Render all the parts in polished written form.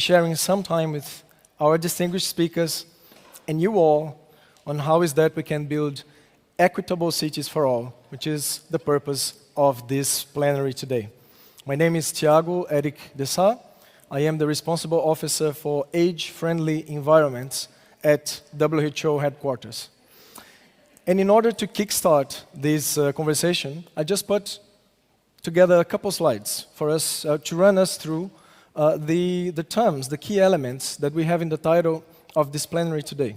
sharing some time with our distinguished speakers and you all on how is that we can build equitable cities for all, which is the purpose of this plenary today. My name is Thiago Hérick. I am the responsible officer for age-friendly environments at WHO headquarters. And in order to kickstart this conversation, I just put together a couple slides for us to run us through the terms, the key elements that we have in the title of this plenary today.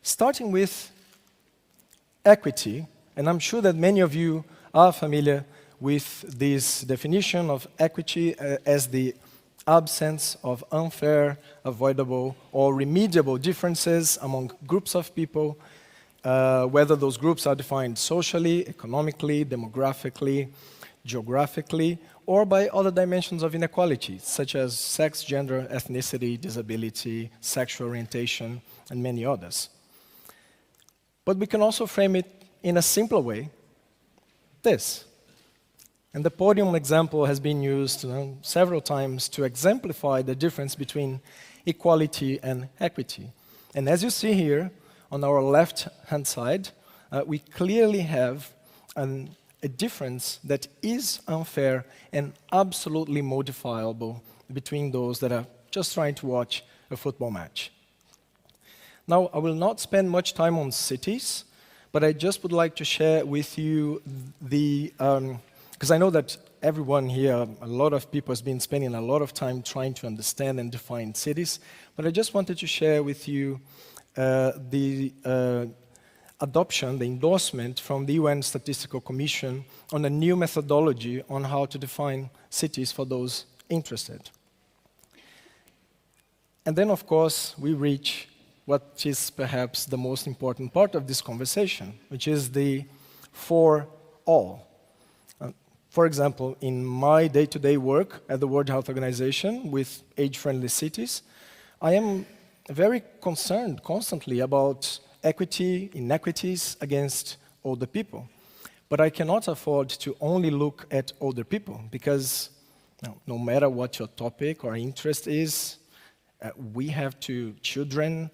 Starting with equity, and I'm sure that many of you are familiar with this definition of equity as the absence of unfair, avoidable, or remediable differences among groups of people, whether those groups are defined socially, economically, demographically, geographically, or by other dimensions of inequality, such as sex, gender, ethnicity, disability, sexual orientation, and many others. But we can also frame it in a simpler way, this. And the podium example has been used several times to exemplify the difference between equality and equity. And as you see here, on our left-hand side, we clearly have a difference that is unfair and absolutely modifiable between those that are just trying to watch a football match. Now, I will not spend much time on cities, but I just would like to share with you because I know that everyone here, a lot of people has been spending a lot of time trying to understand and define cities, but I just wanted to share with you the adoption, the endorsement from the UN Statistical Commission on a new methodology on how to define cities for those interested. And then, of course, we reach what is perhaps the most important part of this conversation, which is the for all. For example, in my day-to-day work at the World Health Organization with age-friendly cities, I am very concerned constantly about equity, inequities against older people. But I cannot afford to only look at older people because no matter what your topic or interest is, we have children,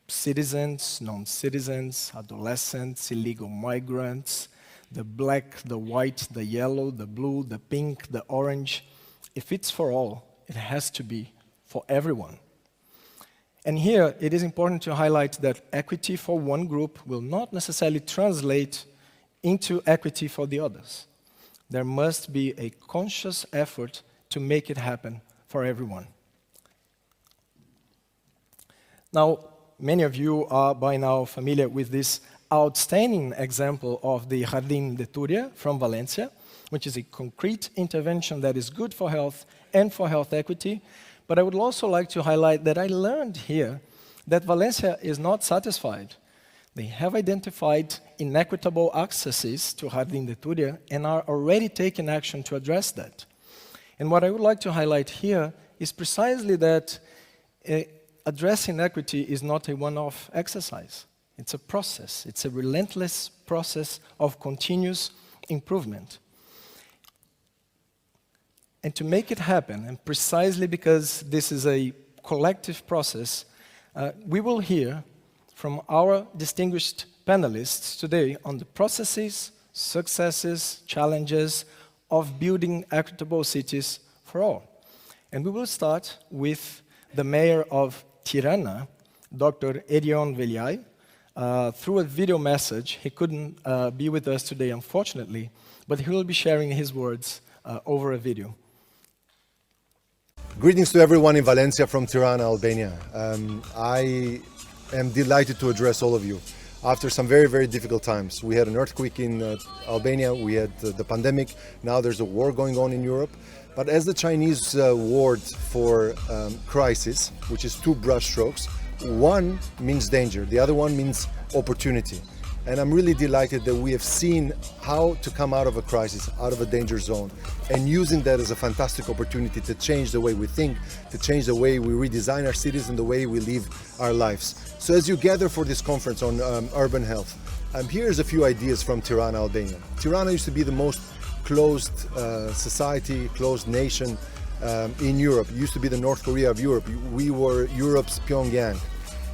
citizens, non-citizens, adolescents, illegal migrants, the black, the white, the yellow, the blue, the pink, the orange. If it's for all, it has to be for everyone. And here, it is important to highlight that equity for one group will not necessarily translate into equity for the others. There must be a conscious effort to make it happen for everyone. Now, many of you are by now familiar with this outstanding example of the Jardín de Túria from Valencia, which is a concrete intervention that is good for health and for health equity. But I would also like to highlight that I learned here that Valencia is not satisfied. They have identified inequitable accesses to Jardín de Túria and are already taking action to address that. And what I would like to highlight here is precisely that addressing equity is not a one-off exercise. It's a process. It's a relentless process of continuous improvement. And to make it happen, and precisely because this is a collective process, we will hear from our distinguished panelists today on the processes, successes, challenges of building equitable cities for all. And we will start with the mayor of Tirana, Dr. Erion Veliaj. Through a video message, he couldn't be with us today, unfortunately, but he will be sharing his words over a video. Greetings to everyone in Valencia from Tirana, Albania. I am delighted to address all of you. After some very, very difficult times, we had an earthquake in Albania, we had the pandemic, now there's a war going on in Europe. But as the Chinese word for crisis, which is two brush strokes, one means danger, the other one means opportunity. And I'm really delighted that we have seen how to come out of a crisis, out of a danger zone, and using that as a fantastic opportunity to change the way we think, to change the way we redesign our cities and the way we live our lives. So as you gather for this conference on urban health, here's a few ideas from Tirana, Albania. Tirana used to be the most closed society, closed nation in Europe. It used to be the North Korea of Europe. We were Europe's Pyongyang.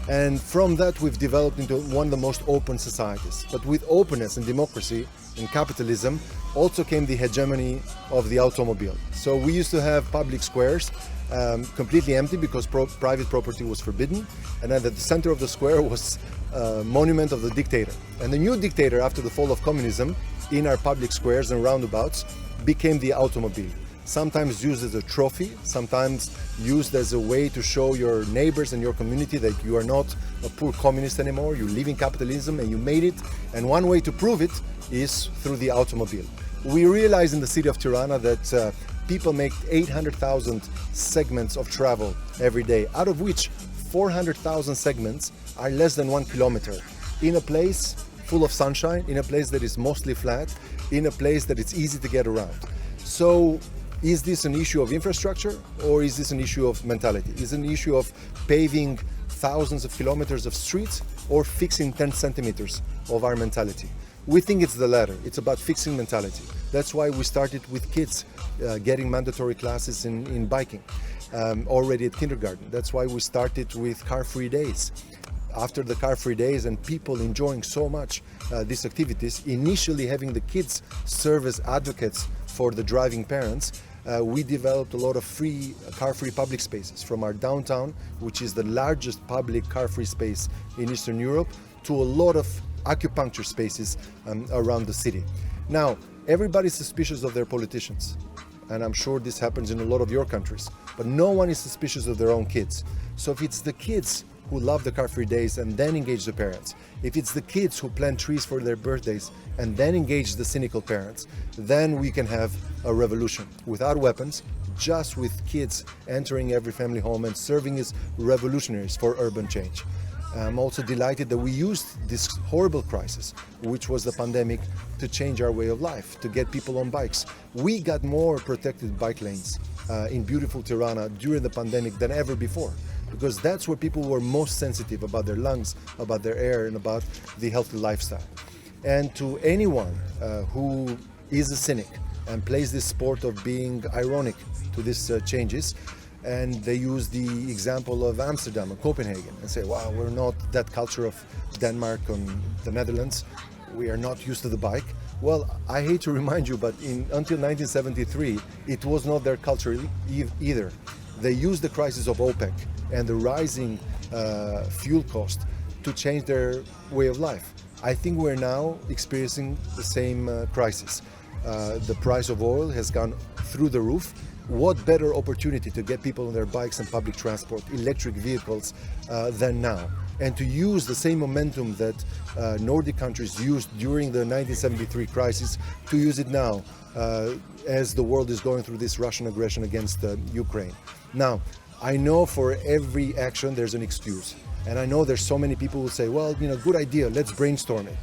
And from that, we've developed into one of the most open societies. But with openness and democracy and capitalism, also came the hegemony of the automobile. So we used to have public squares completely empty because private property was forbidden. And at the center of the square was a monument of the dictator. And the new dictator, after the fall of communism, in our public squares and roundabouts, became the automobile. Sometimes used as a trophy, sometimes used as a way to show your neighbors and your community that you are not a poor communist anymore, you live in capitalism and you made it. And one way to prove it is through the automobile. We realize in the city of Tirana that people make 800,000 segments of travel every day, out of which 400,000 segments are less than 1 kilometer, in a place full of sunshine, in a place that is mostly flat, in a place that it's easy to get around. So is this an issue of infrastructure or is this an issue of mentality? Is it an issue of paving thousands of kilometers of streets or fixing 10 centimeters of our mentality? We think it's the latter. It's about fixing mentality. That's why we started with kids getting mandatory classes in biking already at kindergarten. That's why we started with car-free days. After the car-free days and people enjoying so much these activities, initially having the kids serve as advocates for the driving parents, we developed a lot of car-free public spaces, from our downtown, which is the largest public car-free space in Eastern Europe, to a lot of acupuncture spaces around the city. Now, everybody's suspicious of their politicians, and I'm sure this happens in a lot of your countries, but no one is suspicious of their own kids. So if it's the kids who love the car-free days and then engage the parents, if it's the kids who plant trees for their birthdays and then engage the cynical parents, then we can have a revolution without weapons, just with kids entering every family home and serving as revolutionaries for urban change. I'm also delighted that we used this horrible crisis, which was the pandemic, to change our way of life, to get people on bikes. We got more protected bike lanes in beautiful Tirana during the pandemic than ever before, because that's where people were most sensitive about their lungs, about their air, and about the healthy lifestyle. And to anyone who is a cynic and plays this sport of being ironic to these changes, and they use the example of Amsterdam and Copenhagen and say, wow, we're not that culture of Denmark and the Netherlands, we are not used to the bike. Well, I hate to remind you, but until 1973, it was not their culture either. They used the crisis of OPEC and the rising fuel cost to change their way of life. I think we're now experiencing the same crisis. The price of oil has gone through the roof. What better opportunity to get people on their bikes and public transport, electric vehicles, than now? And to use the same momentum that Nordic countries used during the 1973 crisis, to use it now as the world is going through this Russian aggression against Ukraine. Now, I know for every action there's an excuse. And I know there's so many people who say, well, good idea, let's brainstorm it.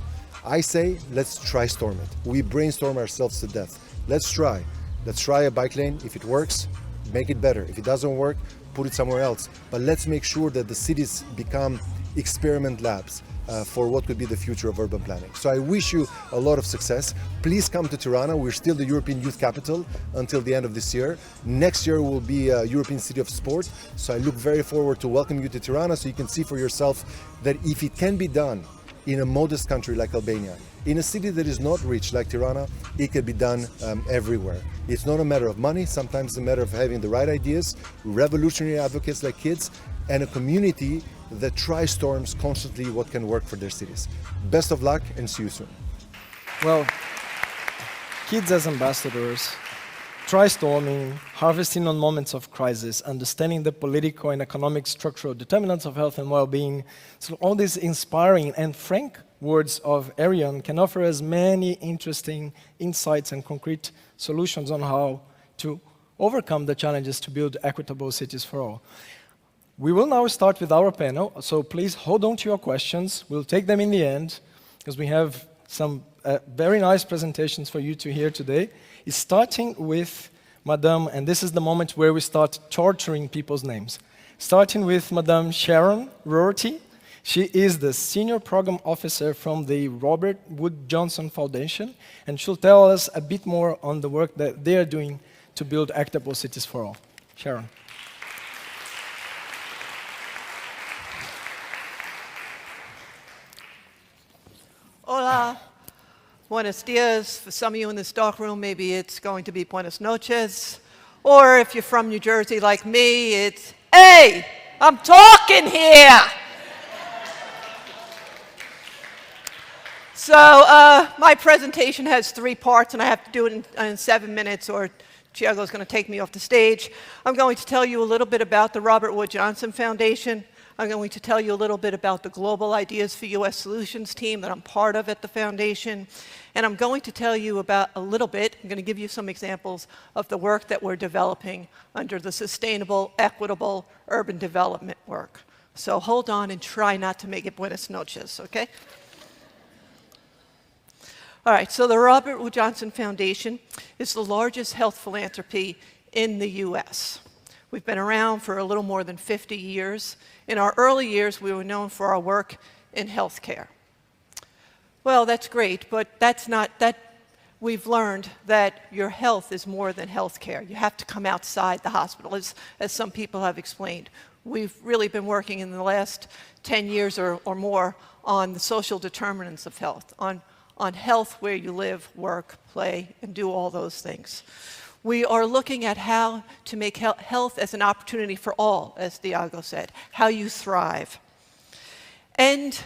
I say, let's try storm it. We brainstorm ourselves to death. Let's try. Let's try a bike lane. If it works, make it better. If it doesn't work, put it somewhere else. But let's make sure that the cities become experiment labs for what could be the future of urban planning. So I wish you a lot of success. Please come to Tirana. We're still the European Youth Capital until the end of this year. Next year will be a European City of Sport. So I look very forward to welcoming you to Tirana so you can see for yourself that if it can be done in a modest country like Albania, in a city that is not rich like Tirana, it can be done everywhere. It's not a matter of money, sometimes it's a matter of having the right ideas, revolutionary advocates like kids, and a community that try-storms constantly what can work for their cities. Best of luck and see you soon. Well, kids as ambassadors, try-storming, harvesting on moments of crisis, understanding the political and economic structural determinants of health and well-being. So all these inspiring and frank words of Erion can offer us many interesting insights and concrete solutions on how to overcome the challenges to build equitable cities for all. We will now start with our panel, so please hold on to your questions. We'll take them in the end, because we have some very nice presentations for you to hear today. It's starting with Madame, and this is the moment where we start torturing people's names. Starting with Madame Sharon Roerty. She is the Senior Program Officer from the Robert Wood Johnson Foundation, and she'll tell us a bit more on the work that they are doing to build equitable cities for all. Sharon. Hola, buenos dias. For some of you in this dark room, maybe it's going to be buenas noches. Or if you're from New Jersey like me, it's, hey, I'm talking here. So my presentation has 3 parts, and I have to do it in 7 minutes, or Thiago is going to take me off the stage. I'm going to tell you a little bit about the Robert Wood Johnson Foundation. I'm going to tell you a little bit about the Global Ideas for U.S. Solutions team that I'm part of at the foundation. And I'm going to tell you about a little bit, I'm going to give you some examples of the work that we're developing under the Sustainable, Equitable Urban Development work. So hold on and try not to make it buenas noches, okay? All right, so the Robert Wood Johnson Foundation is the largest health philanthropy in the U.S. We've been around for a little more than 50 years. In our early years, we were known for our work in healthcare. Well, that's great, but that's not, we've learned that your health is more than healthcare. You have to come outside the hospital, as some people have explained. We've really been working in the last 10 years or more on the social determinants of health, on health where you live, work, play, and do all those things. We are looking at how to make health as an opportunity for all, as Thiago said, how you thrive. And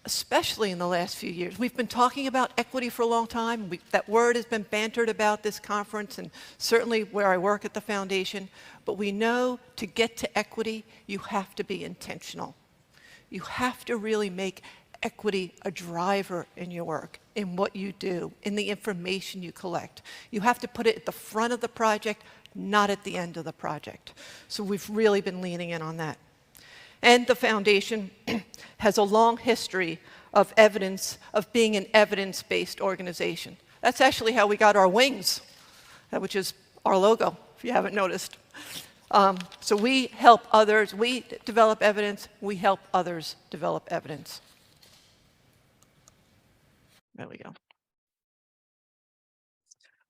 especially in the last few years, we've been talking about equity for a long time. That word has been bantered about this conference, and certainly where I work at the foundation. But we know to get to equity, you have to be intentional. You have to really make equity a driver in your work, in what you do, in the information you collect. You have to put it at the front of the project, not at the end of the project. So we've really been leaning in on that. And the foundation has a long history of evidence, of being an evidence-based organization. That's actually how we got our wings, which is our logo, if you haven't noticed. So we help others, we develop evidence, we help others develop evidence. There we go.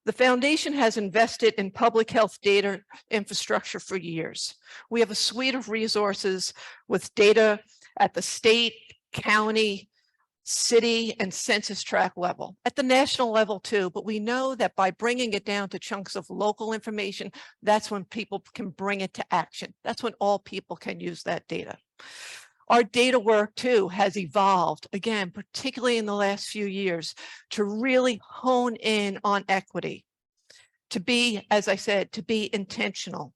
The foundation has invested in public health data infrastructure for years. We have a suite of resources with data at the state, county, city, and census tract level, at the national level too, but we know that by bringing it down to chunks of local information, that's when people can bring it to action. That's when all people can use that data. Our data work too has evolved, again, particularly in the last few years, to really hone in on equity, to be, as I said, to be intentional,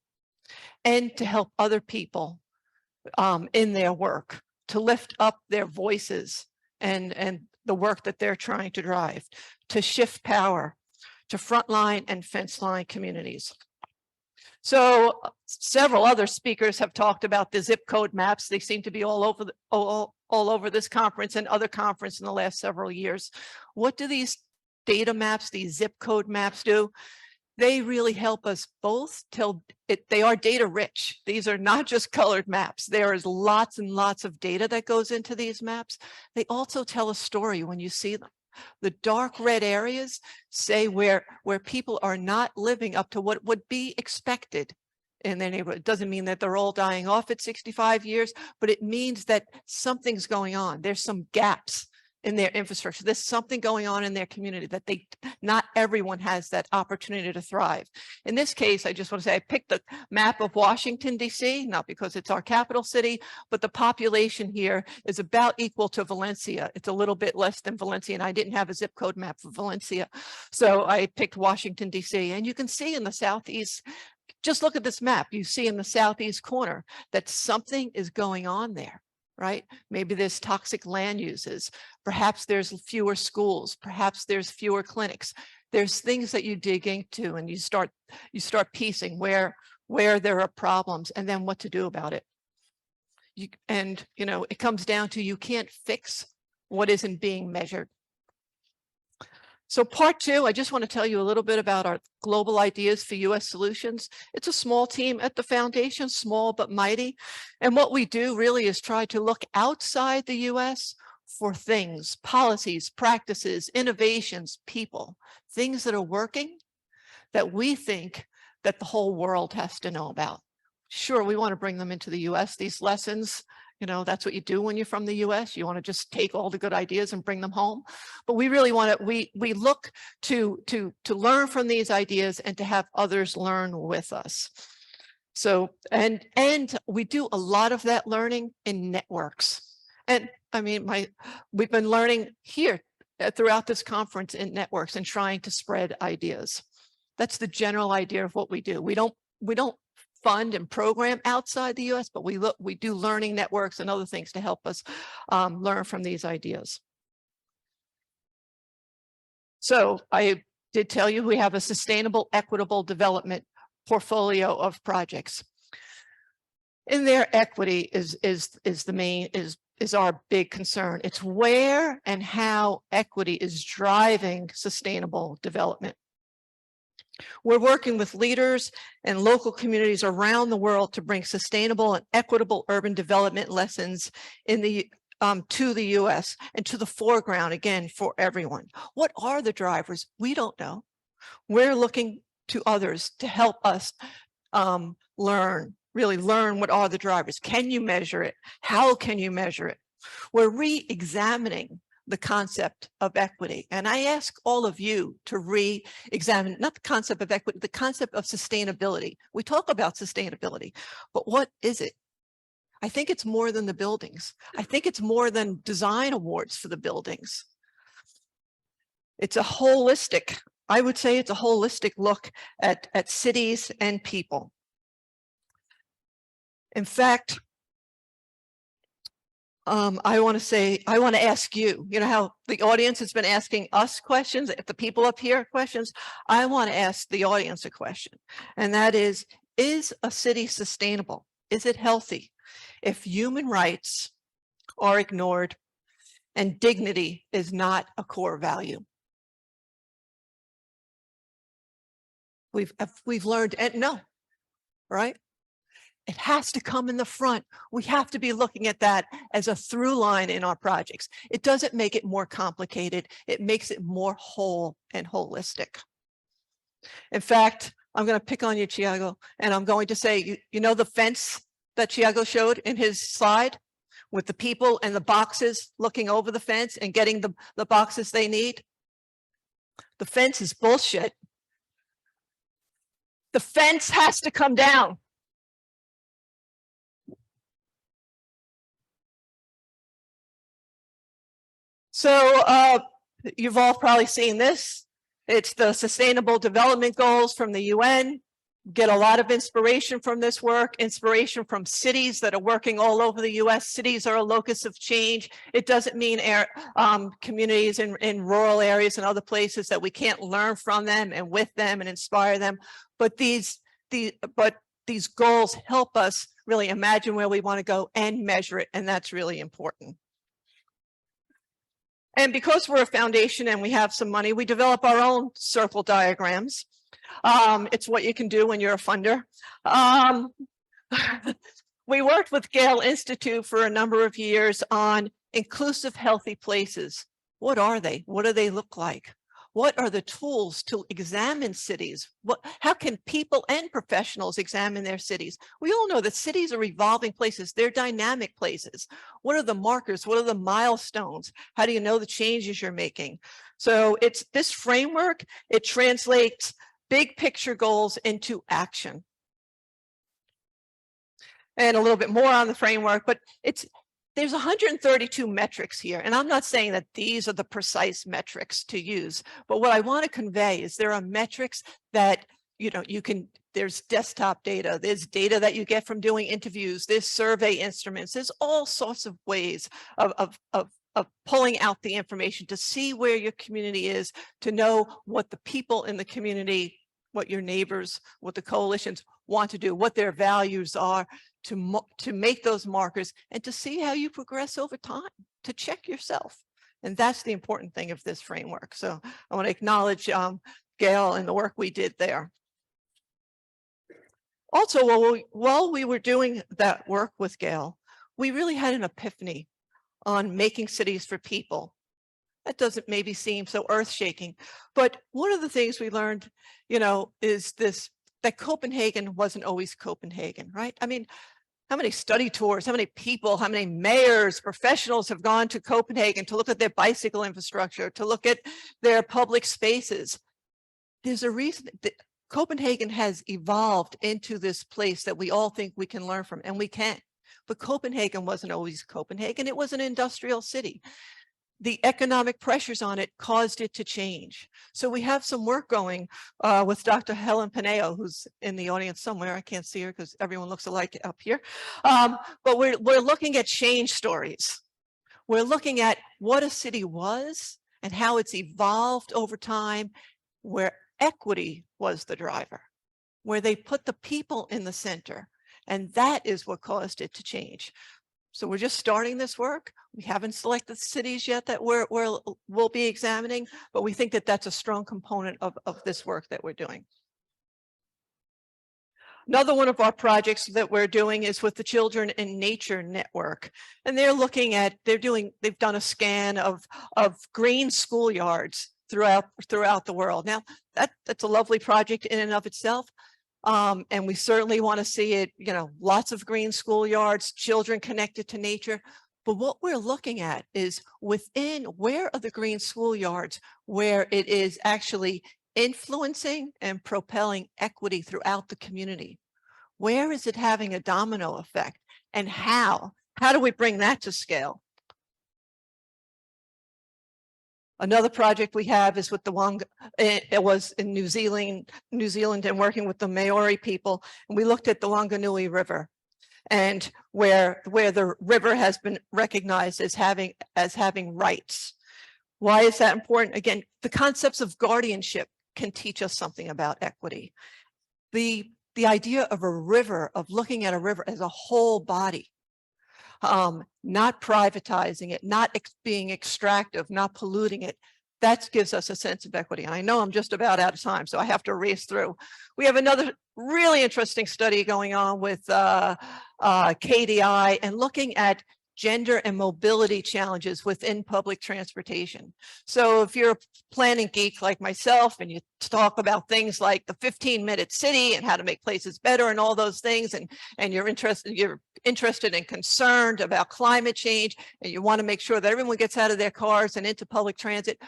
and to help other people in their work, to lift up their voices and the work that they're trying to drive, to shift power to frontline and fence line communities. So several other speakers have talked about the zip code maps. They seem to be all over this conference and other conferences in the last several years. What do these data maps, these zip code maps do? They really help us both tell it. They are data rich. These are not just colored maps. There is lots and lots of data that goes into these maps. They also tell a story when you see them. The dark red areas say where people are not living up to what would be expected in their neighborhood. It doesn't mean that they're all dying off at 65 years, but it means that something's going on. There's some gaps in their infrastructure. There's something going on in their community that not everyone has that opportunity to thrive. In this case, I just want to say I picked the map of Washington, D.C., not because it's our capital city, but the population here is about equal to Valencia. It's a little bit less than Valencia, and I didn't have a zip code map for Valencia. So I picked Washington, D.C., and you can see in the southeast, just look at this map, you see in the southeast corner that something is going on there. Right? Maybe there's toxic land uses. Perhaps there's fewer schools. Perhaps there's fewer clinics. There's things that you dig into and you start piecing where there are problems and then what to do about it. It comes down to you can't fix what isn't being measured. So part two, I just want to tell you a little bit about our Global Ideas for U.S. Solutions. It's a small team at the foundation, small but mighty. And what we do really is try to look outside the U.S. for things, policies, practices, innovations, people, things that are working that we think that the whole world has to know about. Sure, we want to bring them into the US, these lessons, you know, that's what you do when you're from the US. You want to just take all the good ideas and bring them home. But we really want to, we look to learn from these ideas and to have others learn with us. So, and we do a lot of that learning in networks. And I mean, we've been learning here throughout this conference in networks and trying to spread ideas. That's the general idea of what we do. We don't fund and program outside the US, but we do learning networks and other things to help us learn from these ideas. So I did tell you we have a sustainable, equitable development portfolio of projects. In there, equity is the main, is our big concern. It's where and how equity is driving sustainable development. We're working with leaders and local communities around the world to bring sustainable and equitable urban development lessons in the to the US and to the foreground, again, for everyone. What are the drivers? We don't know. We're looking to others to help us really learn what are the drivers. Can you measure it? How can you measure it? We're re-examining the concept of equity. And I ask all of you to re-examine, not the concept of equity, the concept of sustainability. We talk about sustainability, but what is it? I think it's more than the buildings. I think it's more than design awards for the buildings. It's a holistic, I would say it's a holistic look at cities and people. In fact, I want to ask you, you know how the audience has been asking us questions, if the people up here questions, I want to ask the audience a question. And that is a city sustainable? Is it healthy if human rights are ignored and dignity is not a core value? We've learned, and no, right? It has to come in the front. We have to be looking at that as a through line in our projects. It doesn't make it more complicated. It makes it more whole and holistic. In fact, I'm going to pick on you, Thiago, and I'm going to say, you know the fence that Thiago showed in his slide with the people and the boxes looking over the fence and getting the boxes they need? The fence is bullshit. The fence has to come down. So you've all probably seen this. It's the Sustainable Development Goals from the UN. Get a lot of inspiration from this work, inspiration from cities that are working all over the US. Cities are a locus of change. It doesn't mean communities in rural areas and other places that we can't learn from them and with them and inspire them. But these goals help us really imagine where we want to go and measure it. And that's really important. And because we're a foundation and we have some money, we develop our own circle diagrams. It's what you can do when you're a funder. We worked with Gale Institute for a number of years on inclusive, healthy places. What are they? What do they look like? What are the tools to examine cities? How can people and professionals examine their cities? We all know that cities are evolving places. They're dynamic places. What are the markers? What are the milestones? How do you know the changes you're making? So it's this framework, it translates big picture goals into action. And a little bit more on the framework, but there's 132 metrics here, and I'm not saying that these are the precise metrics to use, but what I want to convey is there are metrics that, you know, there's desktop data, there's data that you get from doing interviews, there's survey instruments, there's all sorts of ways of pulling out the information to see where your community is, to know what the people in the community, what your neighbors, what the coalitions want to do, what their values are, to make those markers and to see how you progress over time, to check yourself. And that's the important thing of this framework. So I want to acknowledge Gail and the work we did there. Also, while we were doing that work with Gail, we really had an epiphany on making cities for people. That doesn't maybe seem so earth-shaking, but one of the things we learned, you know, is this that Copenhagen wasn't always Copenhagen, right? I mean, how many study tours, how many people, how many mayors, professionals have gone to Copenhagen to look at their bicycle infrastructure, to look at their public spaces? There's a reason that Copenhagen has evolved into this place that we all think we can learn from, and we can. But Copenhagen wasn't always Copenhagen. It was an industrial city. The economic pressures on it caused it to change. So we have some work going with Dr. Helen Paneo, who's in the audience somewhere. I can't see her because everyone looks alike up here. But we're looking at change stories. We're looking at what a city was and how it's evolved over time, where equity was the driver, where they put the people in the center. And that is what caused it to change. So we're just starting this work. We haven't selected cities yet that we'll be examining, but we think that that's a strong component of this work that we're doing. Another one of our projects that we're doing is with the Children in Nature Network. And they're looking at, they've done a scan of green schoolyards throughout the world. Now, that's a lovely project in and of itself. And we certainly want to see it, you know, lots of green schoolyards, children connected to nature. But what we're looking at is within, where are the green schoolyards where it is actually influencing and propelling equity throughout the community? Where is it having a domino effect, and how? How do we bring that to scale? Another project we have is with the Wanga, it was in New Zealand and working with the Maori people. And we looked at the Wanganui River, and where the river has been recognized as having rights. Why is that important? Again, the concepts of guardianship can teach us something about equity. The idea of a river, of looking at a river as a whole body, not privatizing it, not being extractive, not polluting it, that gives us a sense of equity. And I know I'm just about out of time, so I have to race through. We have another really interesting study going on with KDI and looking at gender and mobility challenges within public transportation. So if you're a planning geek like myself and you talk about things like the 15-minute city and how to make places better and all those things, and you're interested and concerned about climate change, and you want to make sure that everyone gets out of their cars and into public transit,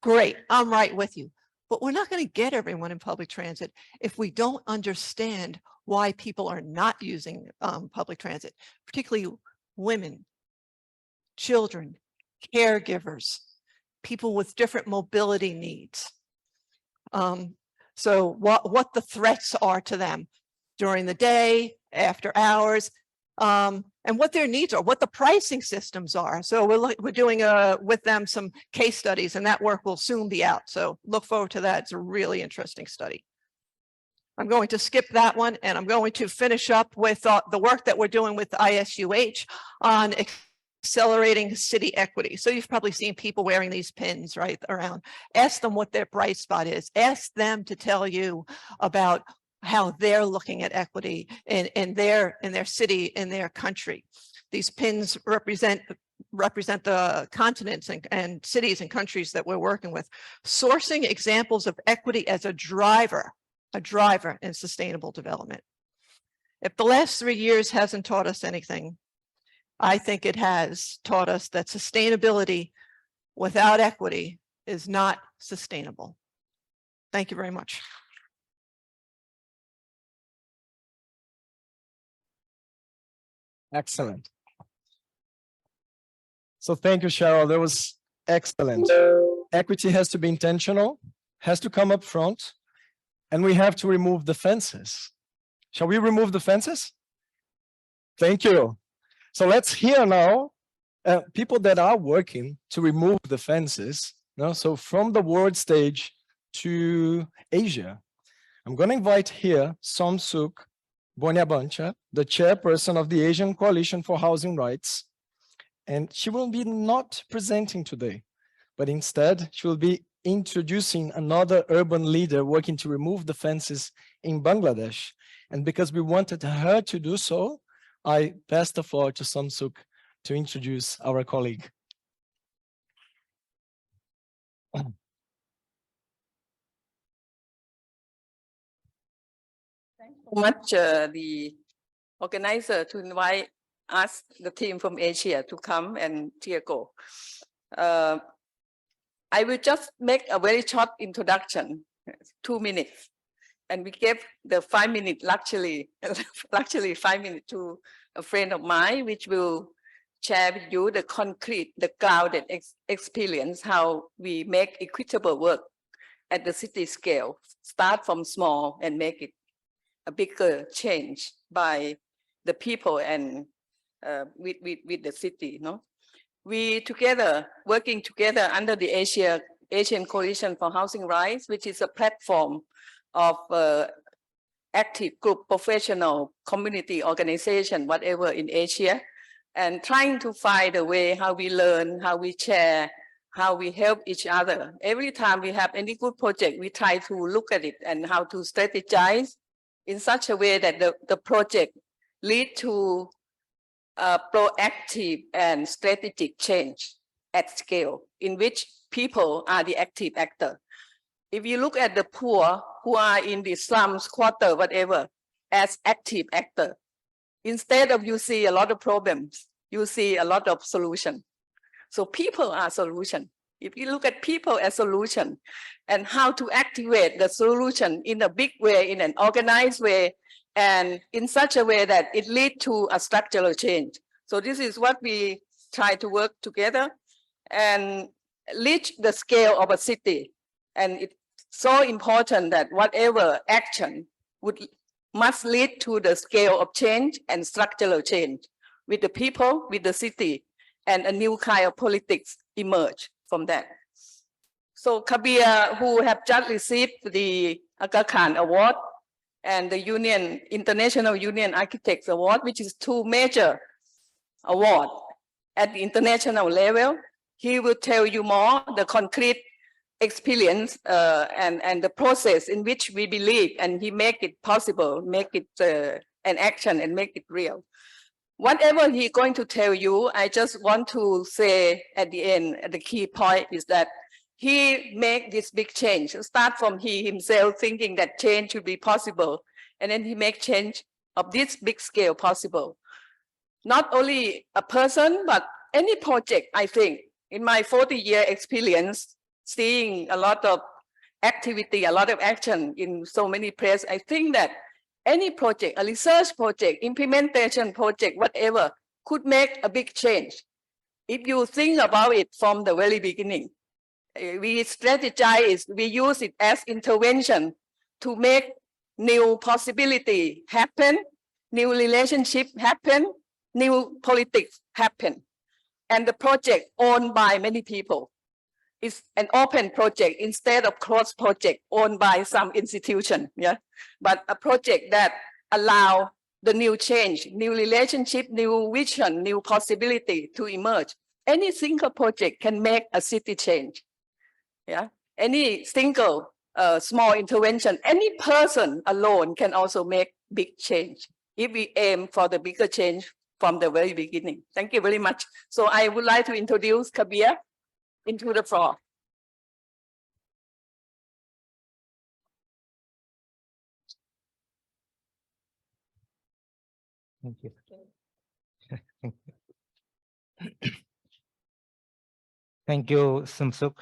great, I'm right with you. But we're not going to get everyone in public transit if we don't understand why people are not using public transit, particularly women, children, caregivers, people with different mobility needs. So what the threats are to them during the day, after hours, and what their needs are, what the pricing systems are. So we're doing with them some case studies, and that work will soon be out. So look forward to that. It's a really interesting study. I'm going to skip that one, and I'm going to finish up with the work that we're doing with ISUH on accelerating city equity. So you've probably seen people wearing these pins right around. Ask them what their bright spot is. Ask them to tell you about how they're looking at equity in their city, in their country. These pins represent the continents and cities and countries that we're working with. Sourcing examples of equity as a driver in sustainable development. If the last 3 years hasn't taught us anything, I think it has taught us that sustainability without equity is not sustainable. Thank you very much. Excellent. So thank you, Sharon. That was excellent. Equity has to be intentional, has to come up front, and we have to remove the fences. Shall we remove the fences? Thank you. So let's hear now people that are working to remove the fences. So from the world stage to Asia, I'm going to invite here Somsook Boonyabancha, the chairperson of the Asian Coalition for Housing Rights. And she will be not presenting today, but instead she will be introducing another urban leader working to remove the fences in Bangladesh. And because we wanted her to do so, I pass the floor to Somsook to introduce our colleague. much the organizer to invite us, the team from Asia, to come, and Thiago. I will just make a very short introduction, 2 minutes, and we gave the 5-minute luxury 5 minutes to a friend of mine, which will share with you the concrete, the grounded experience, how we make equitable work at the city scale, start from small and make it a bigger change by the people and with the city. No, we together, working together under the Asian Coalition for Housing Rights, which is a platform of active group, professional, community organization, whatever in Asia, and trying to find a way how we learn, how we share, how we help each other. Every time we have any good project, we try to look at it and how to strategize in such a way that the project lead to proactive and strategic change at scale, in which people are the active actor. If you look at the poor who are in the slums, quarter, whatever, as active actor, instead of you see a lot of problems, you see a lot of solution. So people are solution. If you look at people as solution and how to activate the solution in a big way, in an organized way, and in such a way that it leads to a structural change. So this is what we try to work together and reach the scale of a city. And it's so important that whatever action must lead to the scale of change and structural change with the people, with the city, and a new kind of politics emerge from that. So Kabir, who have just received the Aga Khan Award and the International Union Architects Award, which is 2 major awards at the international level, he will tell you more the concrete experience and the process in which we believe, and he make it possible, make it an action and make it real. Whatever he's going to tell you, I just want to say at the end, the key point is that he make this big change, start from he himself thinking that change should be possible, and then he make change of this big scale possible. Not only a person, but any project, I think, in my 40-year experience, seeing a lot of activity, a lot of action in so many places, I think that any project, a research project, implementation project, whatever, could make a big change. If you think about it from the very beginning, we strategize, we use it as intervention to make new possibility happen, new relationship happen, new politics happen. And the project owned by many people. It's an open project instead of closed project owned by some institution, yeah. But a project that allow the new change, new relationship, new vision, new possibility to emerge. Any single project can make a city change, yeah. Any single small intervention, any person alone can also make big change if we aim for the bigger change from the very beginning. Thank you very much. So I would like to introduce Kabir into the floor. Thank you. Thank you, Somsook,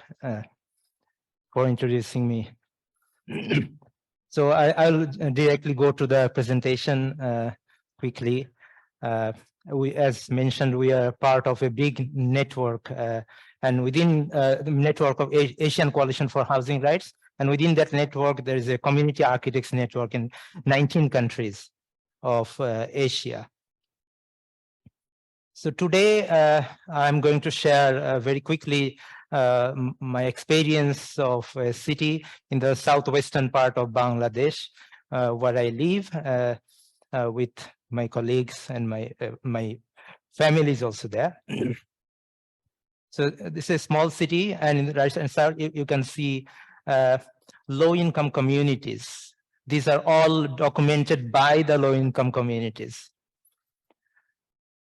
for introducing me. So I'll directly go to the presentation quickly. As mentioned, we are part of a big network, and within the network of Asian Coalition for Housing Rights, and within that network, there is a community architects network in 19 countries of Asia. So today, I'm going to share very quickly my experience of a city in the southwestern part of Bangladesh, where I live with my colleagues and my family is also there. So this is a small city, and in the right hand side, you can see low-income communities. These are all documented by the low-income communities.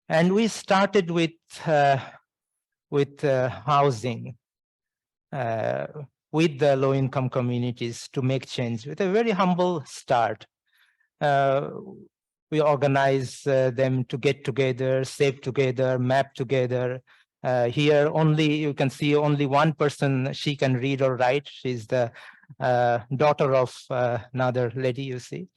And we started with housing with the low-income communities to make change with a very humble start. we organize them to get together, save together, map together. Here only you can see only one person, she can read or write. She's the daughter of another lady, you see.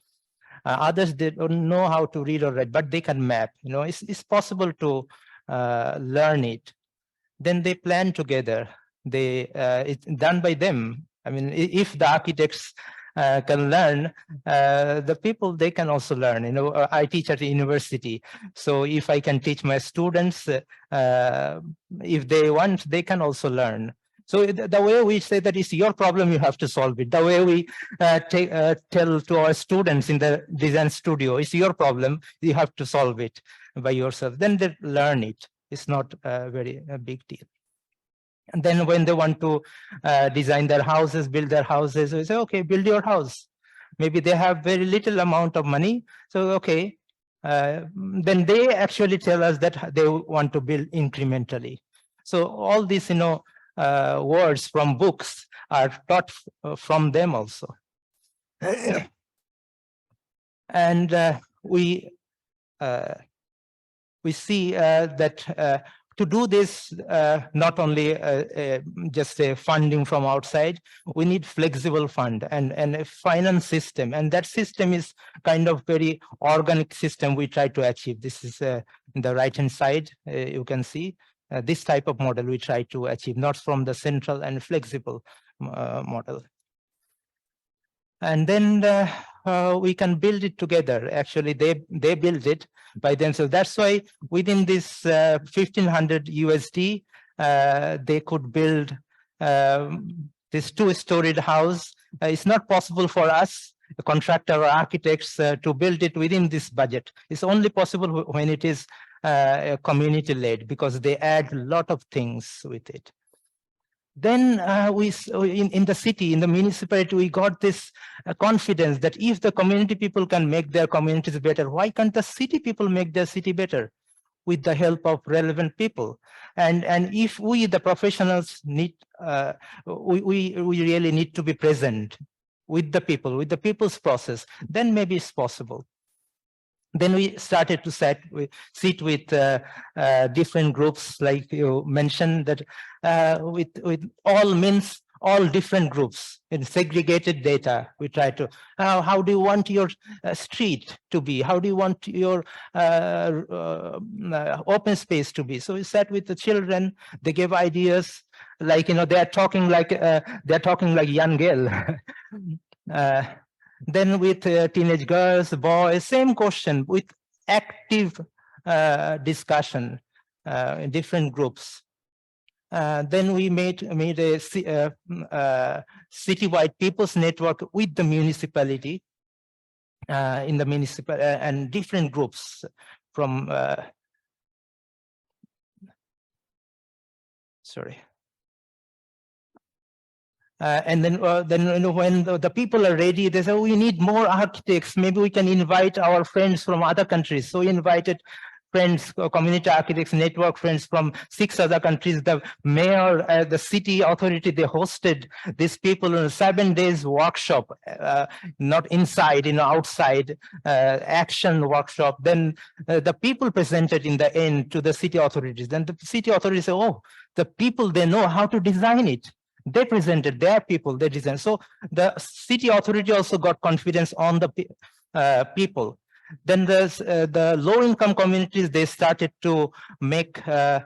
Others, they don't know how to read or write, but they can map. You know, it's possible to learn it. Then they plan together. It's done by them. I mean, if the architects can learn, the people, they can also learn. You know, I teach at the university. So if I can teach my students, if they want, they can also learn. So the way we say that it's your problem, you have to solve it. The way we tell to our students in the design studio, it's your problem, you have to solve it by yourself. Then they learn it. It's not a big deal. And then when they want to design their houses, build their houses, we say, okay, build your house. Maybe they have very little amount of money. So, okay, then they actually tell us that they want to build incrementally. So all these, you know, words from books are taught from them also. And we see that to do this, not only just a funding from outside, we need flexible fund and a finance system. And that system is kind of very organic system we try to achieve. This is the right-hand side, you can see. This type of model we try to achieve, not from the central and flexible model. And then we can build it together. Actually, they build it by themselves. That's why within this 1,500 USD, they could build this 2-storied house. It's not possible for us, the contractor or architects, to build it within this budget. It's only possible when it is community-led, because they add a lot of things with it. Then in the city, in the municipality, we got this confidence that if the community people can make their communities better, why can't the city people make their city better with the help of relevant people? And if we, the professionals, need, we really need to be present with the people, with the people's process, then maybe it's possible. Then we started to sit with different groups, like you mentioned, that with all means all different groups in segregated data. We try to, how do you want your street to be? How do you want your open space to be? So we sat with the children, they gave ideas, like, you know, they're talking like young girl. Then with teenage girls, boys, same question with active discussion in different groups. Then we made a citywide people's network with the municipality, in the municipal and different groups from. Sorry. And then you know, when the people are ready, they say, oh, we need more architects. Maybe we can invite our friends from other countries. So we invited friends, community architects, network friends from 6 other countries. The mayor, the city authority, they hosted these people in a 7 days workshop, not inside, you know, outside, action workshop. Then the people presented in the end to the city authorities. Then the city authorities say, oh, the people, they know how to design it. They presented their people, they designed. So the city authority also got confidence on the people. Then the low-income communities, they started to make the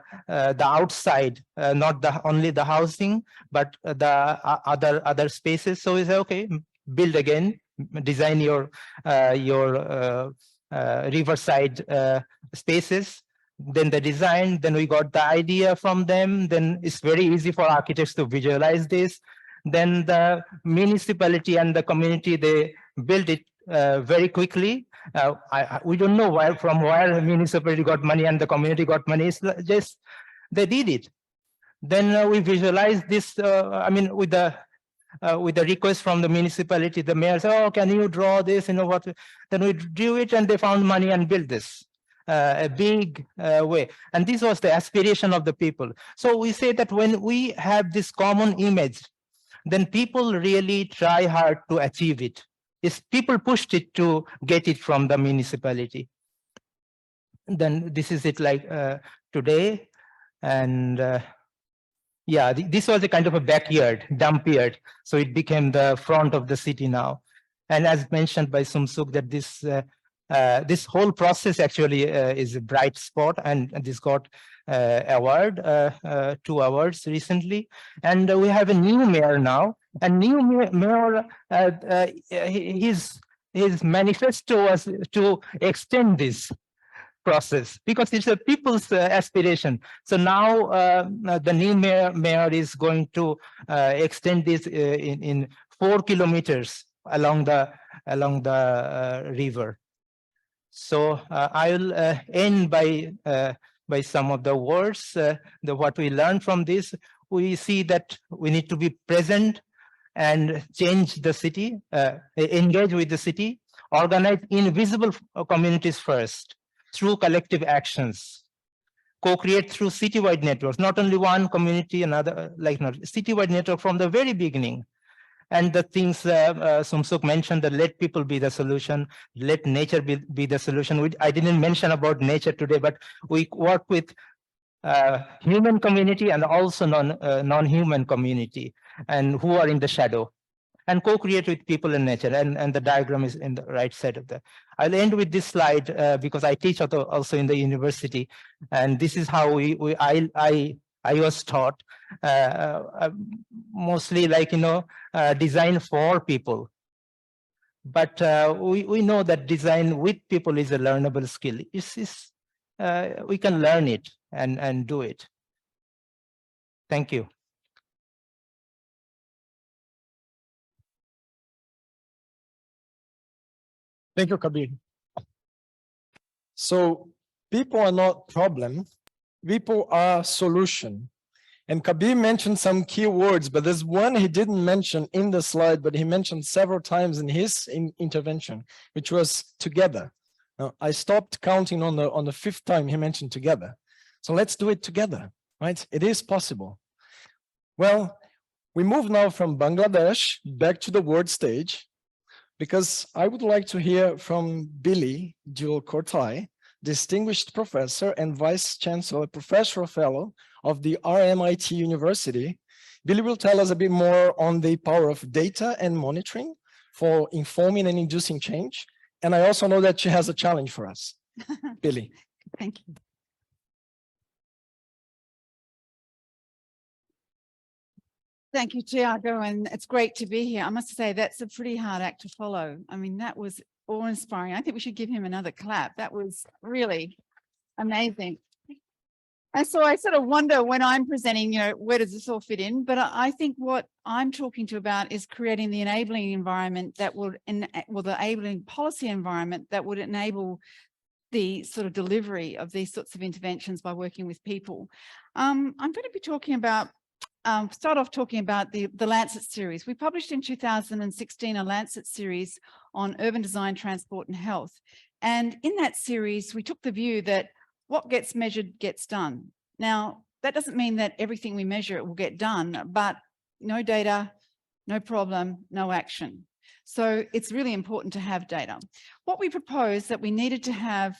outside, not only the housing, but the other spaces. So we say, okay, build again, design your riverside spaces. Then the design, then we got the idea from them. Then it's very easy for architects to visualize this. Then the municipality and the community, they build it very quickly. We don't know from where the municipality got money and the community got money. It's just they did it. Then we visualized this. I mean, with the request from the municipality, the mayor said, "Oh, can you draw this? You know what?" Then we drew it, and they found money and built this. A big way. And this was the aspiration of the people. So we say that when we have this common image, then people really try hard to achieve it. It's people pushed it to get it from the municipality. Then this is it like today. And yeah, this was a kind of a backyard, dump yard. So it became the front of the city now. And as mentioned by Somsook, that this whole process actually is a bright spot, and this got award, 2 awards recently. And we have a new mayor now, and new mayor, his manifesto was to extend this process because it's a people's aspiration. So now the new mayor is going to extend this in 4 kilometers along the river. So I will end by some of the words. What we learned from this, we see that we need to be present and change the city, engage with the city, organize invisible communities first through collective actions, co-create through citywide networks, not only one community, another, like not citywide network from the very beginning. And the things Somsook mentioned, that let people be the solution, let nature be the solution. I didn't mention about nature today, but we work with human community and also non-human community, and who are in the shadow, and co-create with people and nature. And the diagram is in the right side of the. I'll end with this slide because I teach also in the university, and this is how I was taught, mostly like, design for people. But we know that design with people is a learnable skill. We can learn it and do it. Thank you. Thank you, Kabir. So people are not problem, people are solution. And Kabir mentioned some key words, but there's one he didn't mention in the slide, but he mentioned several times in his intervention, which was together. Now, I stopped counting on the 5th time he mentioned together. So let's do it together, right? It is possible. Well, we move now from Bangladesh back to the world stage, because I would like to hear from Billie Giles-Corti, Distinguished Professor and Vice Chancellor, Professorial Fellow of the RMIT University. Billie will tell us a bit more on the power of data and monitoring for informing and inducing change. And I also know that she has a challenge for us. Billie. Thank you. Thank you, Thiago, and it's great to be here. I must say that's a pretty hard act to follow. I mean, that was awe-inspiring. I think we should give him another clap. That was really amazing. And so I sort of wonder when I'm presenting, where does this all fit in? But I think what I'm talking to about is creating the enabling environment that would, the enabling policy environment that would enable the sort of delivery of these sorts of interventions by working with people. I'm going to be talking about start off talking about the Lancet series. We published in 2016 a Lancet series on urban design, transport and health. And in that series, we took the view that what gets measured gets done. Now, that doesn't mean that everything we measure will get done, but no data, no problem, no action. So it's really important to have data. What we proposed that we needed to have,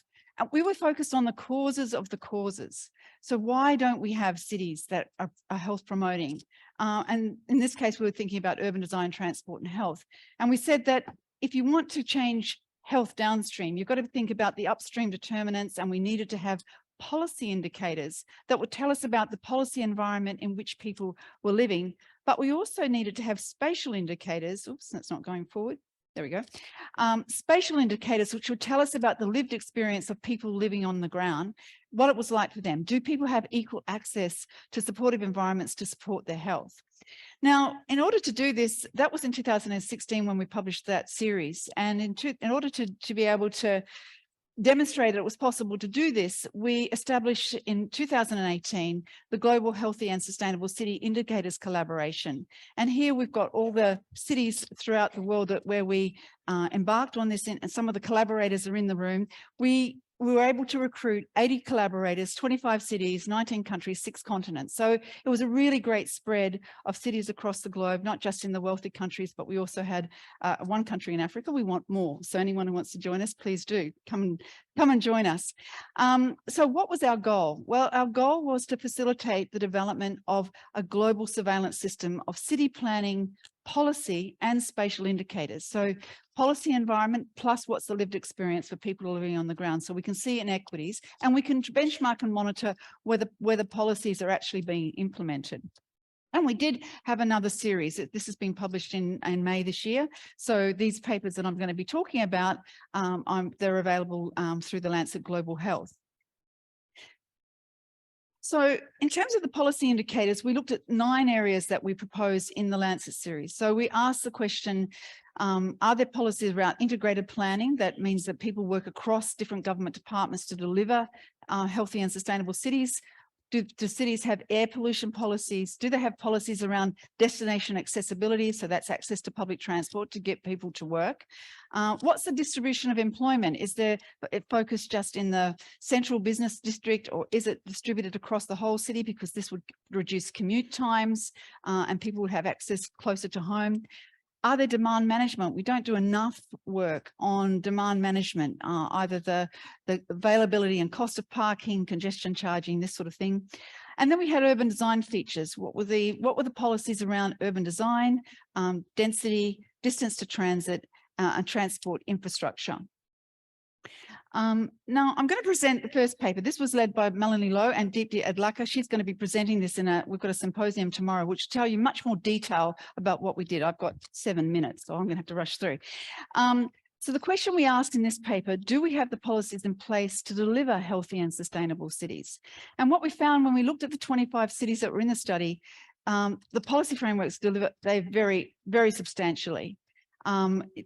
we were focused on the causes of the causes. So why don't we have cities that are health promoting? And in this case, we were thinking about urban design, transport and health. And we said that if you want to change health downstream, you've got to think about the upstream determinants, and we needed to have policy indicators that would tell us about the policy environment in which people were living. But we also needed to have spatial indicators. Oops, that's not going forward. There we go. Spatial indicators which would tell us about the lived experience of people living on the ground, what it was like for them. Do people have equal access to supportive environments to support their health? Now, in order to do this, that was in 2016 when we published that series. And in order to be able to demonstrate that it was possible to do this, we established in 2018 the Global Healthy and Sustainable City Indicators Collaboration. And here we've got all the cities throughout the world where we embarked on this, and some of the collaborators are in the room. We we were able to recruit 80 collaborators, 25 cities, 19 countries, 6 continents. So it was a really great spread of cities across the globe, not just in the wealthy countries, but we also had one country in Africa. We want more. So anyone who wants to join us, please do come and join us. So what was our goal? Well, our goal was to facilitate the development of a global surveillance system of city planning, policy and spatial indicators. So policy environment plus what's the lived experience for people living on the ground. So we can see inequities and we can benchmark and monitor whether policies are actually being implemented. And we did have another series. This has been published in May this year. So these papers that I'm going to be talking about, they're available through the Lancet Global Health. So in terms of the policy indicators, we looked at 9 areas that we proposed in the Lancet series. So we asked the question, are there policies around integrated planning? That means that people work across different government departments to deliver healthy and sustainable cities. Do cities have air pollution policies? Do they have policies around destination accessibility? So that's access to public transport to get people to work. What's the distribution of employment? Is there it focused just in the central business district, or is it distributed across the whole city? Because this would reduce commute times and people would have access closer to home. Are there demand management? We don't do enough work on demand management, either the availability and cost of parking, congestion charging, this sort of thing. And then we had urban design features. What were the policies around urban design, density, distance to transit, and transport infrastructure? Now I'm going to present the first paper. This was led by Melanie Lowe and Deepti Adlaka. She's going to be presenting this we've got a symposium tomorrow, which will tell you much more detail about what we did. I've got 7 minutes, so I'm going to have to rush through. So the question we asked in this paper, do we have the policies in place to deliver healthy and sustainable cities? And what we found when we looked at the 25 cities that were in the study, the policy frameworks they vary very substantially.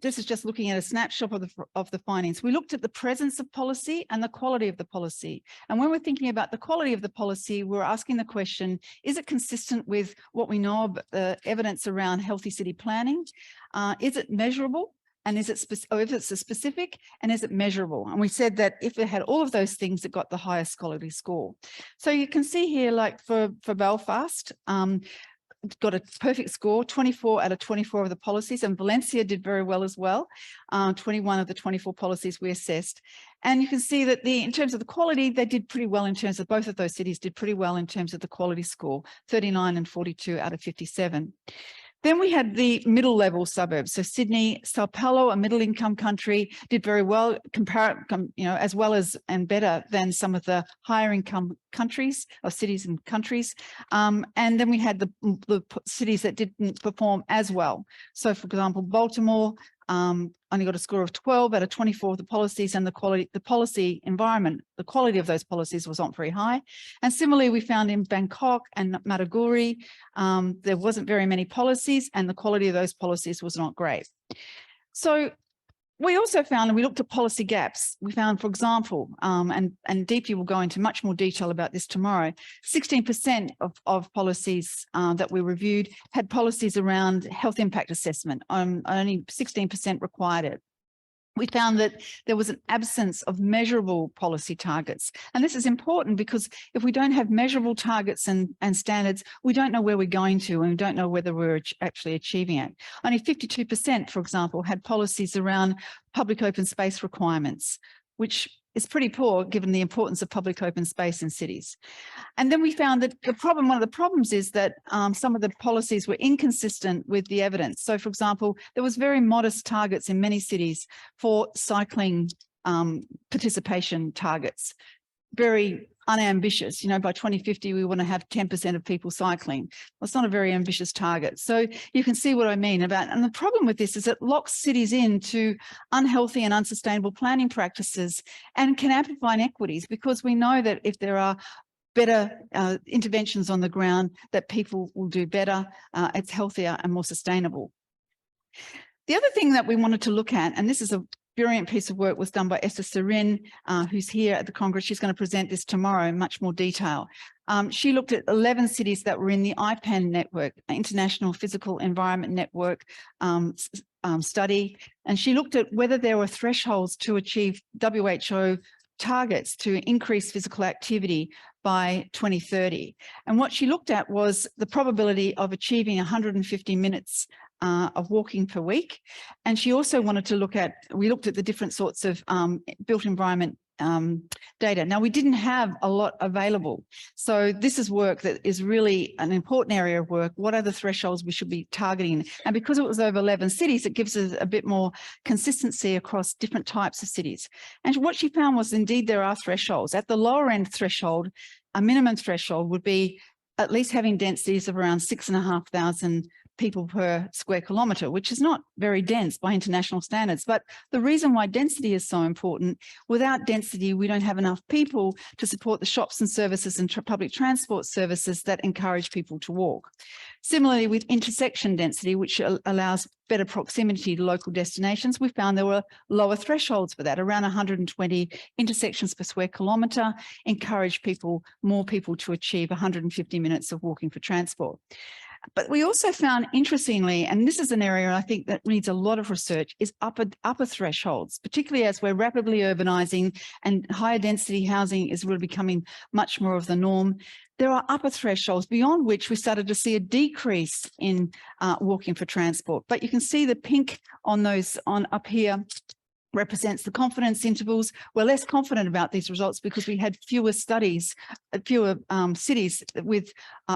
This is just looking at a snapshot of the findings. We looked at the presence of policy and the quality of the policy. And when we're thinking about the quality of the policy, we're asking the question, is it consistent with what we know of the evidence around healthy city planning? Is it measurable? And is it if it's a specific, and is it measurable? And we said that if it had all of those things, it got the highest quality score. So you can see here, like for Belfast, got a perfect score, 24 out of 24 of the policies, and Valencia did very well as well. 21 of the 24 policies we assessed. And you can see that in terms of the quality, they did pretty well in terms of both of those cities did pretty well in terms of the quality score, 39 and 42 out of 57. Then we had the middle level suburbs. So Sydney, Sao Paulo, a middle income country, did very well, as well as and better than some of the higher income countries or cities and countries. And then we had the cities that didn't perform as well. So for example, Baltimore only got a score of 12 out of 24 of the policies, and the policy environment, the quality of those policies was not very high. And similarly, we found in Bangkok and Maiduguri, there wasn't very many policies, and the quality of those policies was not great. So we also found, and we looked at policy gaps. We found, for example, and Deepti will go into much more detail about this tomorrow, 16% of policies that we reviewed had policies around health impact assessment. Only 16% required it. We found that there was an absence of measurable policy targets. And this is important because if we don't have measurable targets and standards, we don't know where we're going to, and we don't know whether we're actually achieving it. Only 52%, for example, had policies around public open space requirements, which is pretty poor given the importance of public open space in cities. And then we found that one of the problems is that some of the policies were inconsistent with the evidence. So for example, there was very modest targets in many cities for cycling participation targets, very unambitious. By 2050, we want to have 10% of people cycling. Well, it's not a very ambitious target. So you can see what I mean about, and the problem with this is it locks cities into unhealthy and unsustainable planning practices and can amplify inequities, because we know that if there are better interventions on the ground, that people will do better, it's healthier and more sustainable. The other thing that we wanted to look at, and this is a brilliant piece of work, was done by Esther Serin, who's here at the Congress. She's going to present this tomorrow in much more detail. She looked at 11 cities that were in the IPAN network, International Physical Environment Network study, and she looked at whether there were thresholds to achieve WHO targets to increase physical activity by 2030. And what she looked at was the probability of achieving 150 minutes of walking per week. And she also wanted to we looked at the different sorts of built environment data. Now, we didn't have a lot available. So this is work that is really an important area of work. What are the thresholds we should be targeting? And because it was over 11 cities, it gives us a bit more consistency across different types of cities. And what she found was indeed there are thresholds. At the lower end threshold, a minimum threshold would be at least having densities of around 6,500 people per square kilometre, which is not very dense by international standards. But the reason why density is so important, without density, we don't have enough people to support the shops and services and public transport services that encourage people to walk. Similarly, with intersection density, which allows better proximity to local destinations, we found there were lower thresholds for that. Around 120 intersections per square kilometre encourage more people to achieve 150 minutes of walking for transport. But we also found, interestingly, and this is an area I think that needs a lot of research, is upper thresholds, particularly as we're rapidly urbanising and higher density housing is really becoming much more of the norm. There are upper thresholds beyond which we started to see a decrease in walking for transport. But you can see the pink on those up here represents the confidence intervals. We're less confident about these results because we had fewer studies, fewer cities with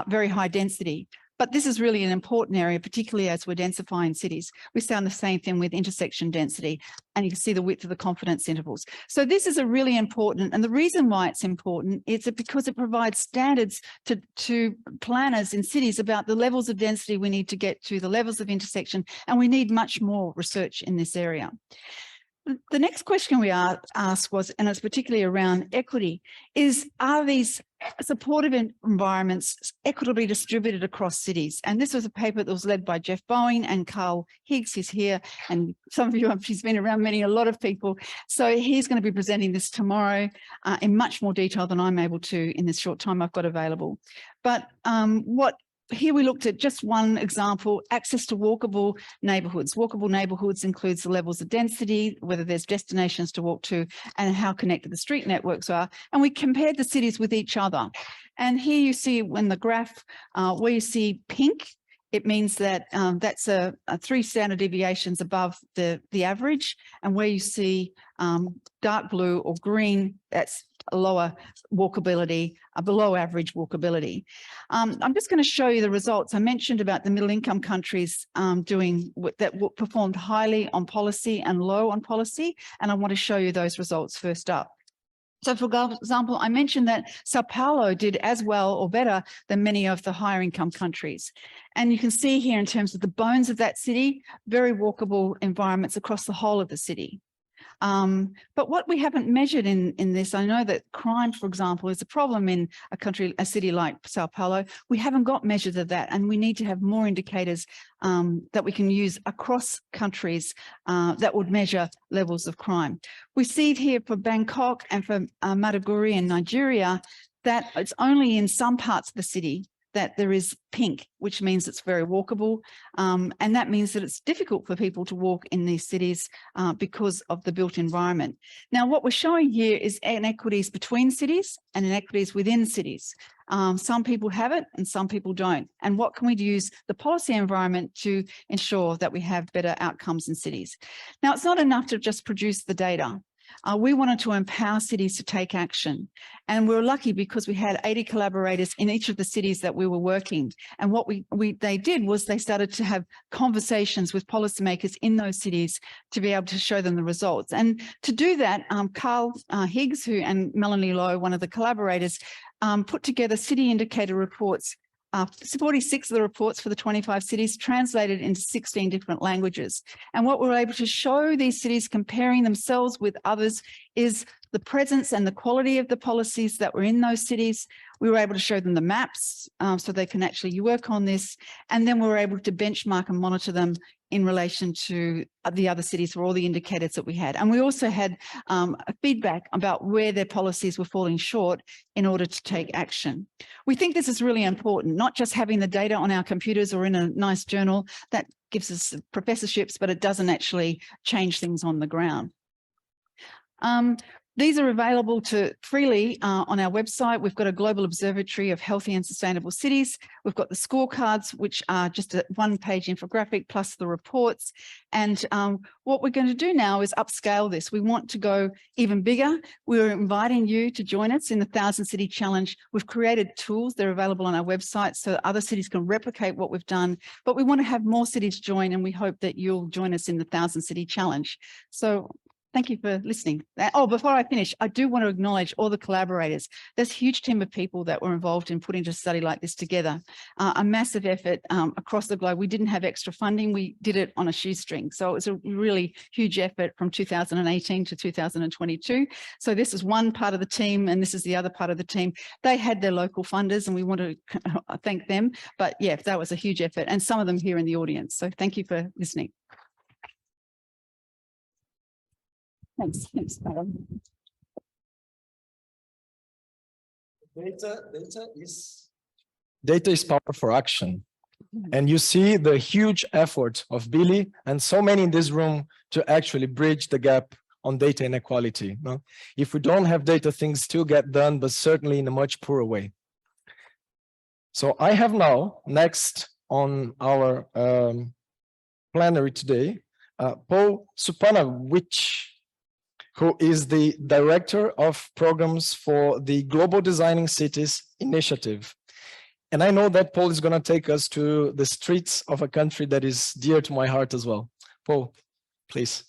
very high density. But this is really an important area, particularly as we're densifying cities. We found the same thing with intersection density, and you can see the width of the confidence intervals. So this is a really important, and the reason why it's important is because it provides standards to planners in cities about the levels of density we need to get to, the levels of intersection, and we need much more research in this area. The next question we asked was, and it's particularly around equity, is are these supportive environments equitably distributed across cities? And this was a paper that was led by Jeff Bowen and Carl Higgs. He's here, and some of you, she's been around meeting a lot of people. So he's going to be presenting this tomorrow in much more detail than I'm able to in this short time I've got available. But here we looked at just one example, access to walkable neighbourhoods. Walkable neighbourhoods includes the levels of density, whether there's destinations to walk to, and how connected the street networks are. And we compared the cities with each other. And here you see when the graph, where you see pink, it means that that's a 3 standard deviations above the average. And where you see dark blue or green, that's a lower walkability, a below average walkability. I'm just going to show you the results. I mentioned about the middle income countries that performed highly on policy and low on policy, and I want to show you those results first up. So, for example, I mentioned that Sao Paulo did as well or better than many of the higher income countries. And you can see here in terms of the bones of that city, very walkable environments across the whole of the city. But what we haven't measured in this, I know that crime, for example, is a problem in a city like Sao Paulo. We haven't got measures of that, and we need to have more indicators that we can use across countries that would measure levels of crime. We see it here for Bangkok and for Maiduguri in Nigeria, that it's only in some parts of the city that there is pink, which means it's very walkable. And that means that it's difficult for people to walk in these cities because of the built environment. Now, what we're showing here is inequities between cities and inequities within cities. Some people have it and some people don't. And what can we use the policy environment to ensure that we have better outcomes in cities? Now, it's not enough to just produce the data. We wanted to empower cities to take action, and we were lucky because we had 80 collaborators in each of the cities that we were working. And what they did was they started to have conversations with policymakers in those cities to be able to show them the results. And to do that, Carl Higgs and Melanie Lowe, one of the collaborators, put together city indicator reports. 46 of the reports for the 25 cities translated into 16 different languages. And what we're able to show these cities comparing themselves with others is the presence and the quality of the policies that were in those cities. We were able to show them the maps so they can actually work on this. And then we were able to benchmark and monitor them in relation to the other cities for all the indicators that we had. And we also had feedback about where their policies were falling short in order to take action. We think this is really important, not just having the data on our computers or in a nice journal that gives us professorships, but it doesn't actually change things on the ground. These are available to freely on our website. We've got a global observatory of healthy and sustainable cities. We've got the scorecards, which are just a one-page infographic plus the reports. And what we're going to do now is upscale this. We want to go even bigger. We're inviting you to join us in the 1,000 City Challenge. We've created tools. They're available on our website so that other cities can replicate what we've done. But we want to have more cities join, and we hope that you'll join us in the 1,000 City Challenge. So thank you for listening. Oh, before I finish, I do want to acknowledge all the collaborators. There's a huge team of people that were involved in putting a study like this together. A massive effort across the globe. We didn't have extra funding. We did it on a shoestring. So it was a really huge effort from 2018 to 2022. So this is one part of the team, and this is the other part of the team. They had their local funders, and we want to thank them. But yeah, that was a huge effort, and some of them here in the audience. So thank you for listening. Thanks, Madam. Data is power for action. And you see the huge effort of Billie and so many in this room to actually bridge the gap on data inequality. No? If we don't have data, things still get done, but certainly in a much poorer way. So I have now, next on our plenary today, Paul Supawanich, who is the Director of Programs for the Global Designing Cities Initiative. And I know that Paul is going to take us to the streets of a country that is dear to my heart as well. Paul, please.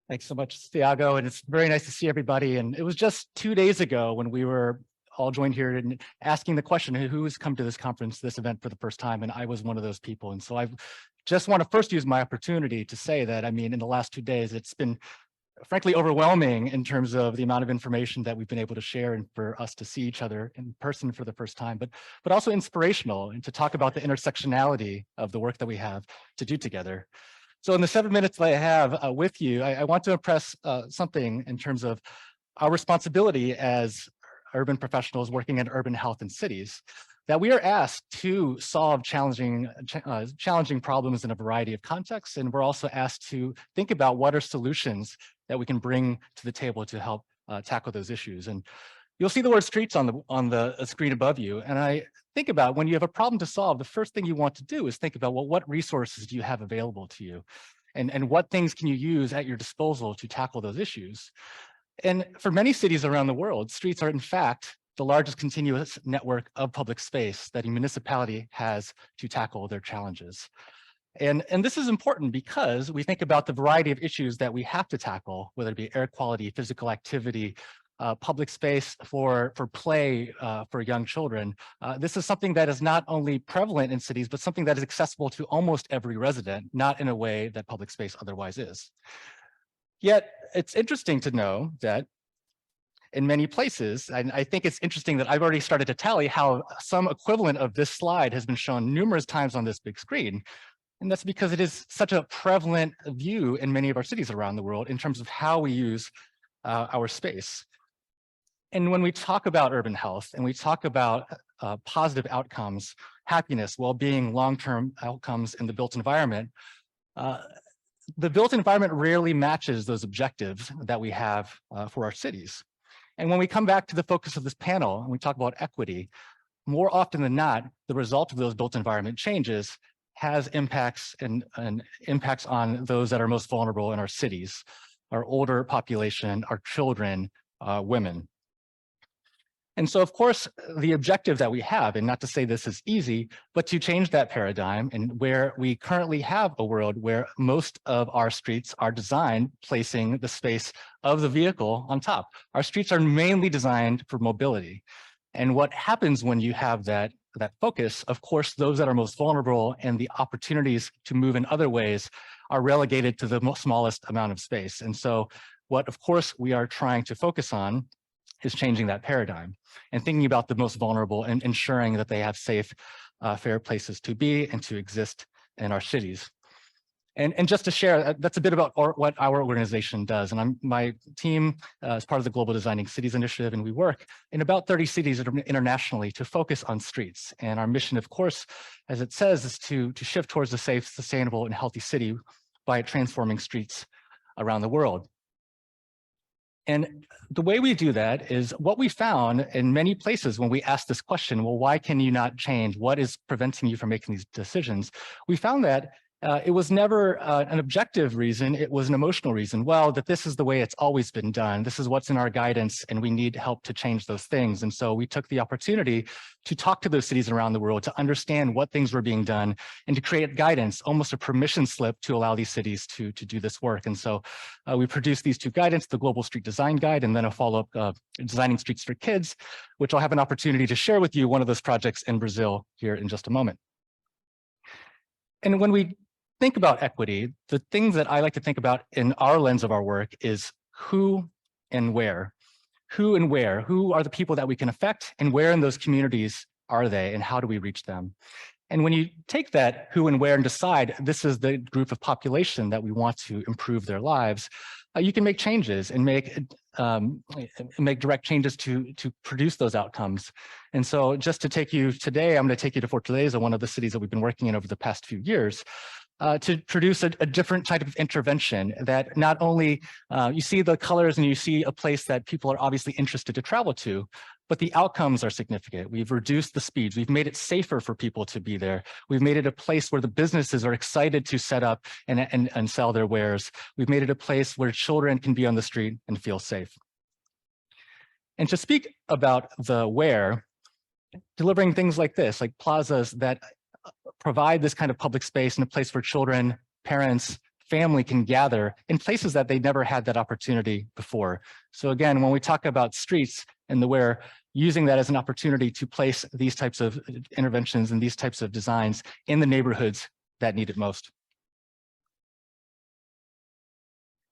Thanks so much, Thiago, and it's very nice to see everybody. And it was just 2 days ago when we were all joined here and asking the question, who's come to this conference, this event for the first time? And I was one of those people. And so I just want to first use my opportunity to say that, I mean, in the last 2 days, it's been frankly overwhelming in terms of the amount of information that we've been able to share, and for us to see each other in person for the first time, but also inspirational, and to talk about the intersectionality of the work that we have to do together. So in the 7 minutes that I have with you, I want to impress something in terms of our responsibility as urban professionals working in urban health in cities, that we are asked to solve challenging problems in a variety of contexts. And we're also asked to think about what are solutions that we can bring to the table to help tackle those issues. And you'll see the word streets on the screen above you. And I think about, when you have a problem to solve, the first thing you want to do is think about, well, what resources do you have available to you? And what things can you use at your disposal to tackle those issues? And for many cities around the world, streets are in fact the largest continuous network of public space that a municipality has to tackle their challenges. And this is important because we think about the variety of issues that we have to tackle, whether it be air quality, physical activity, public space for play for young children. This is something that is not only prevalent in cities, but something that is accessible to almost every resident, not in a way that public space otherwise is. Yet it's interesting to know that in many places, and I think it's interesting that I've already started to tally how some equivalent of this slide has been shown numerous times on this big screen. And that's because it is such a prevalent view in many of our cities around the world in terms of how we use our space. And when we talk about urban health and we talk about positive outcomes, happiness, well-being, long-term outcomes in the built environment, the built environment rarely matches those objectives that we have for our cities. And when we come back to the focus of this panel and we talk about equity, more often than not, the result of those built environment changes has impacts and impacts on those that are most vulnerable in our cities, our older population, our children, women. And so, of course, the objective that we have, and not to say this is easy, but to change that paradigm, and where we currently have a world where most of our streets are designed placing the space of the vehicle on top. Our streets are mainly designed for mobility. And what happens when you have that focus, of course, those that are most vulnerable and the opportunities to move in other ways are relegated to the smallest amount of space. And so what, of course, we are trying to focus on is changing that paradigm and thinking about the most vulnerable and ensuring that they have safe, fair places to be and to exist in our cities. And just to share, that's a bit about what our organization does. And my team is part of the Global Designing Cities Initiative, and we work in about 30 cities internationally to focus on streets. And our mission, of course, as it says, is to shift towards a safe, sustainable, and healthy city by transforming streets around the world. And the way we do that is what we found in many places when we asked this question, well, why can you not change? What is preventing you from making these decisions? We found that it was never an objective reason, it was an emotional reason. Well, that this is the way it's always been done. This is what's in our guidance, and we need help to change those things. And so we took the opportunity to talk to those cities around the world to understand what things were being done and to create guidance, almost a permission slip to allow these cities to do this work. And so we produced these two guidance, the Global Street Design Guide, and then a follow-up, Designing Streets for Kids, which I'll have an opportunity to share with you one of those projects in Brazil here in just a moment. And when we think about equity, the things that I like to think about in our lens of our work is who and where. Who and where? Who are the people that we can affect, and where in those communities are they, and how do we reach them? And when you take that who and where and decide this is the group of population that we want to improve their lives, you can make changes and make direct changes to produce those outcomes. And so just to take you today, I'm going to take you to Fortaleza, one of the cities that we've been working in over the past few years, to produce a different type of intervention that not only you see the colors and you see a place that people are obviously interested to travel to, but the outcomes are significant. We've reduced the speeds. We've made it safer for people to be there. We've made it a place where the businesses are excited to set up and sell their wares. We've made it a place where children can be on the street and feel safe. And to speak about the where, delivering things like this, like plazas that provide this kind of public space and a place where children, parents, family can gather in places that they never had that opportunity before. So again, when we talk about streets and the where, using that as an opportunity to place these types of interventions and these types of designs in the neighborhoods that need it most.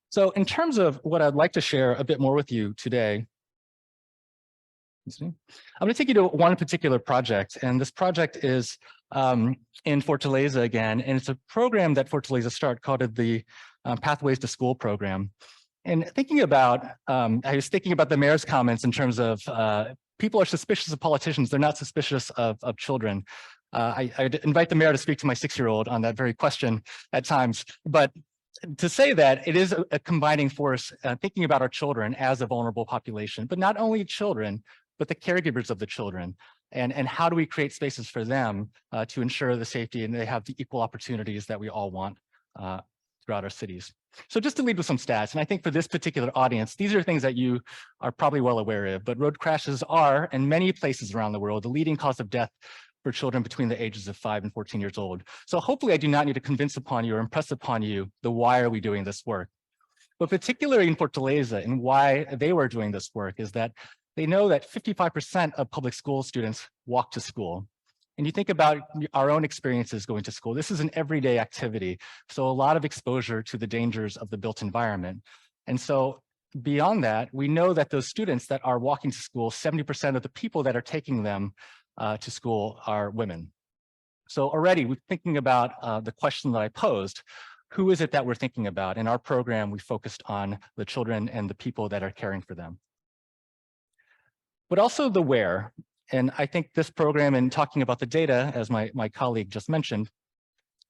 So in terms of what I'd like to share a bit more with you today, I'm going to take you to one particular project, and this project is in Fortaleza again, and it's a program that Fortaleza started called the Pathways to School program. And thinking about, I was thinking about the mayor's comments in terms of people are suspicious of politicians, they're not suspicious of children. I invite the mayor to speak to my 6-year-old on that very question at times, but to say that it is a combining force, thinking about our children as a vulnerable population, but not only children, but the caregivers of the children, and how do we create spaces for them to ensure the safety and they have the equal opportunities that we all want throughout our cities. So just to lead with some stats, and I think for this particular audience, these are things that you are probably well aware of, but road crashes are, in many places around the world, the leading cause of death for children between the ages of 5 and 14 years old. So hopefully I do not need to convince upon you or impress upon you the why are we doing this work. But particularly in Fortaleza, and why they were doing this work is that they know that 55% of public school students walk to school. And you think about our own experiences going to school, this is an everyday activity. So a lot of exposure to the dangers of the built environment. And so beyond that, we know that those students that are walking to school, 70% of the people that are taking them to school are women. So already we're thinking about the question that I posed, who is it that we're thinking about? In our program, we focused on the children and the people that are caring for them. But also the where. And I think this program and talking about the data, as my colleague just mentioned,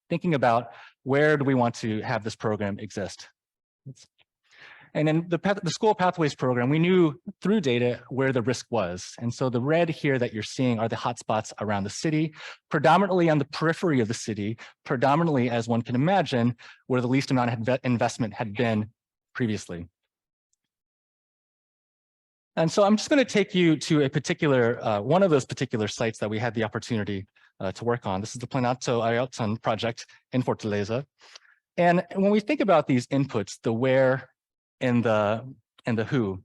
thinking about where do we want to have this program exist? And in the School Pathways program, we knew through data where the risk was. And so the red here that you're seeing are the hotspots around the city, predominantly on the periphery of the city, predominantly, as one can imagine, where the least amount of investment had been previously. And so I'm just going to take you to a particular, one of those particular sites that we had the opportunity to work on. This is the Planato Ayotun project in Fortaleza. And when we think about these inputs, the where and the who,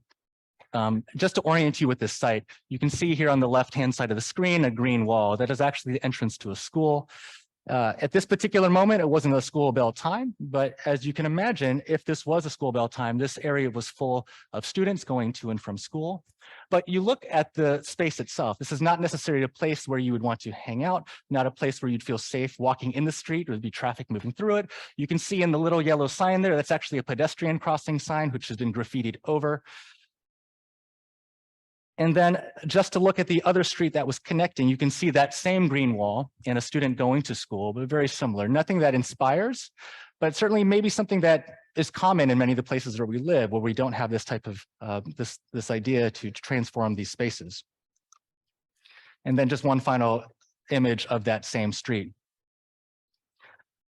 just to orient you with this site, you can see here on the left-hand side of the screen, a green wall that is actually the entrance to a school. At this particular moment, it wasn't a school bell time, but as you can imagine, if this was a school bell time, this area was full of students going to and from school. But you look at the space itself, this is not necessarily a place where you would want to hang out, not a place where you'd feel safe walking in the street or there'd be traffic moving through it. You can see in the little yellow sign there, that's actually a pedestrian crossing sign, which has been graffitied over. And then just to look at the other street that was connecting, you can see that same green wall and a student going to school, but very similar. Nothing that inspires, but certainly maybe something that is common in many of the places where we live, where we don't have this type of, this idea to transform these spaces. And then just one final image of that same street.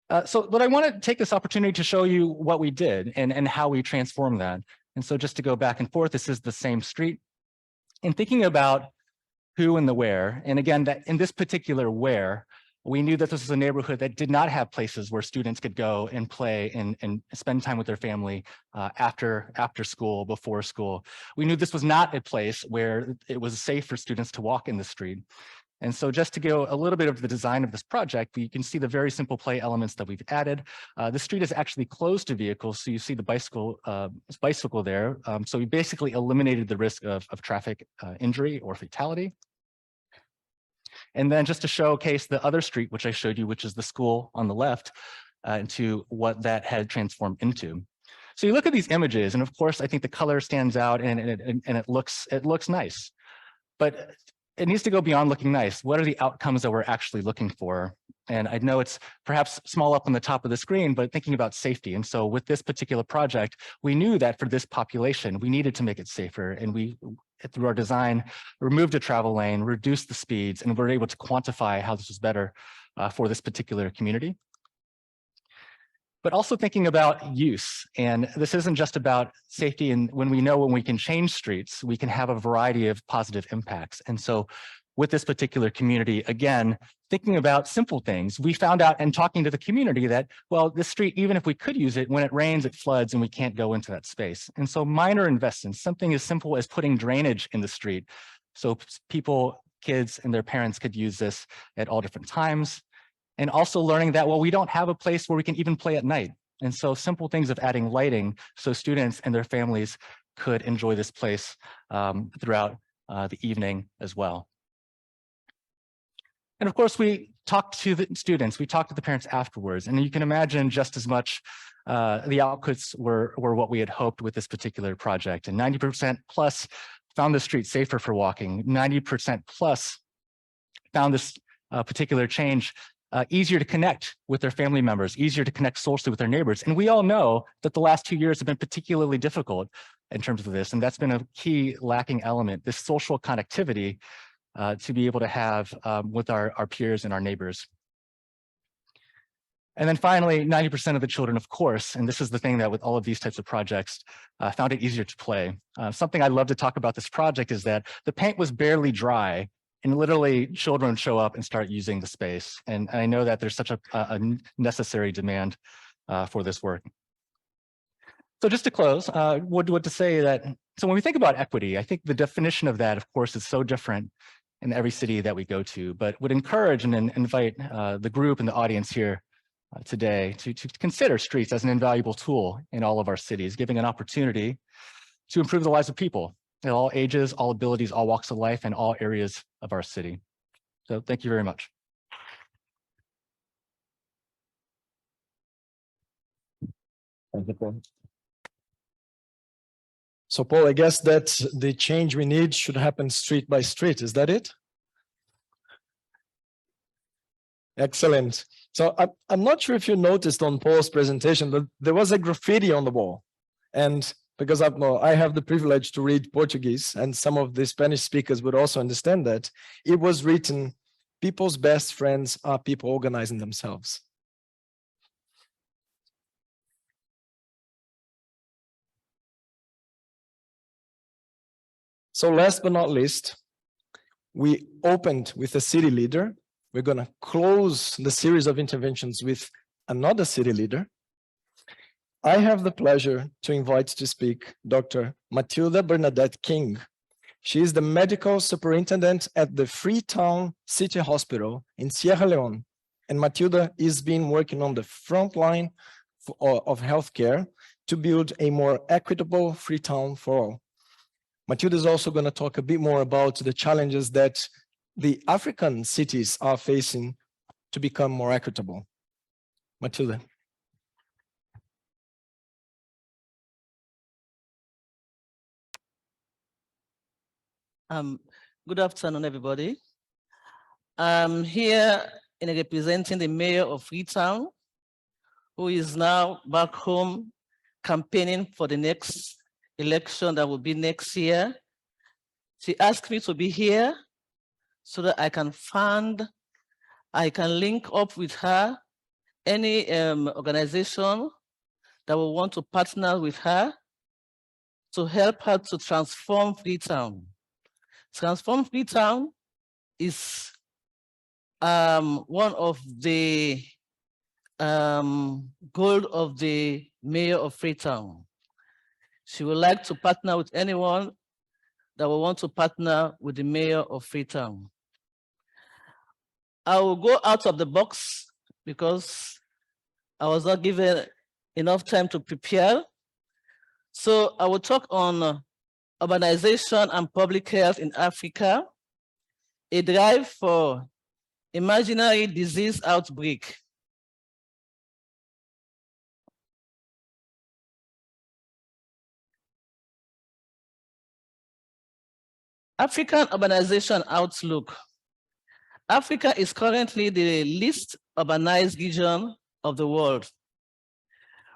But I want to take this opportunity to show you what we did and how we transformed that. And so just to go back and forth, this is the same street. And thinking about who and the where, and again, that in this particular where, we knew that this was a neighborhood that did not have places where students could go and play and spend time with their family after school, before school. We knew this was not a place where it was safe for students to walk in the street. And so just to go a little bit of the design of this project, you can see the very simple play elements that we've added. The street is actually closed to vehicles, so you see the bicycle there. So we basically eliminated the risk of traffic injury or fatality. And then just to showcase the other street, which I showed you, which is the school on the left, into what that had transformed into. So you look at these images, and of course, I think the color stands out and it looks nice. But it needs to go beyond looking nice. What are the outcomes that we're actually looking for? And I know it's perhaps small up on the top of the screen, but thinking about safety. And so with this particular project, we knew that for this population, we needed to make it safer. And we, through our design, removed a travel lane, reduced the speeds, and we're able to quantify how this was better for this particular community. But also thinking about use. And this isn't just about safety, and when we can change streets, we can have a variety of positive impacts. And so with this particular community, again, thinking about simple things, we found out and talking to the community that, well, this street, even if we could use it, when it rains, it floods and we can't go into that space. And so minor investments, something as simple as putting drainage in the street. So people, kids and their parents could use this at all different times. And also learning that, well, we don't have a place where we can even play at night. And so simple things of adding lighting so students and their families could enjoy this place throughout the evening as well. And of course, we talked to the students, we talked to the parents afterwards, and you can imagine just as much the outputs were what we had hoped with this particular project. And 90% plus found the street safer for walking, 90% plus found this particular change easier to connect with their family members, easier to connect socially with their neighbors. And we all know that the last 2 years have been particularly difficult in terms of this, and that's been a key lacking element, this social connectivity to be able to have with our peers and our neighbors. And then finally, 90% of the children, of course, and this is the thing that with all of these types of projects, found it easier to play. Something I love to talk about this project is that the paint was barely dry, and literally children show up and start using the space. And I know that there's such a necessary demand for this work. So just to close, what to say that, so when we think about equity, I think the definition of that, of course, is so different in every city that we go to, but would encourage and invite the group and the audience here today to consider streets as an invaluable tool in all of our cities, giving an opportunity to improve the lives of people at all ages, all abilities, all walks of life, and all areas of our city. So thank you very much. So Paul, I guess that the change we need should happen street by street. Is that it? Excellent. So I'm not sure if you noticed on Paul's presentation, but there was a graffiti on the wall. And because I have the privilege to read Portuguese, and some of the Spanish speakers would also understand that, it was written, people's best friends are people organizing themselves. So last but not least, we opened with a city leader. We're going to close the series of interventions with another city leader. I have the pleasure to invite to speak Dr. Matilda Bernadette King. She is the medical superintendent at the Freetown City Hospital in Sierra Leone. And Matilda is been working on the front line of healthcare to build a more equitable Freetown for all. Matilda is also going to talk a bit more about the challenges that the African cities are facing to become more equitable. Matilda. Good afternoon, everybody. I'm here representing the mayor of Freetown, who is now back home campaigning for the next election that will be next year. She asked me to be here so that I can link up with her, any organization that will want to partner with her to help her to transform Freetown. Transform Freetown is one of the goals of the mayor of Freetown. She would like to partner with anyone that will want to partner with the mayor of Freetown. I will go out of the box because I was not given enough time to prepare. So I will talk on urbanization and public health in Africa, a drive for imaginary disease outbreak. African urbanization outlook. Africa is currently the least urbanized region of the world,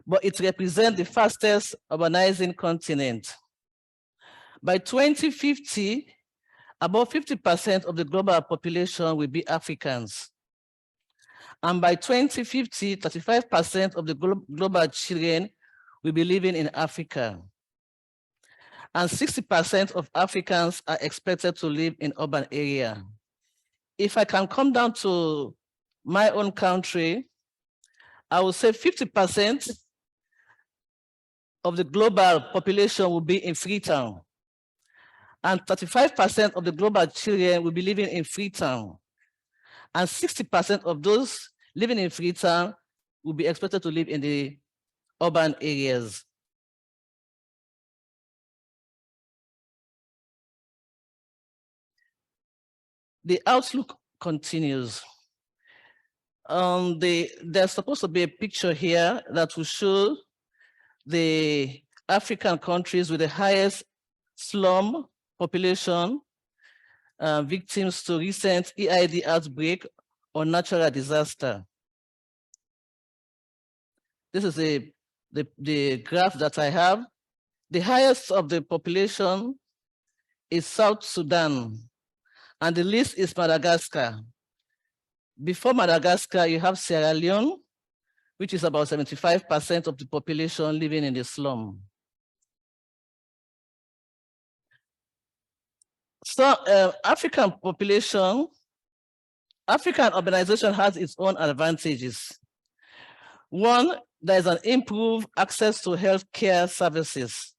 but it represents the fastest urbanizing continent. By 2050, about 50% of the global population will be Africans. And by 2050, 35% of the global children will be living in Africa. And 60% of Africans are expected to live in urban areas. If I can come down to my own country, I would say 50% of the global population will be in Freetown. And 35% of the global children will be living in Freetown. And 60% of those living in Freetown will be expected to live in the urban areas. The outlook continues. There's supposed to be a picture here that will show the African countries with the highest slum population, victims to recent EID outbreak or natural disaster. This is the graph that I have. The highest of the population is South Sudan, and the least is Madagascar. Before Madagascar, you have Sierra Leone, which is about 75% of the population living in the slum. So African population, African urbanization has its own advantages. One, there is an improved access to healthcare services.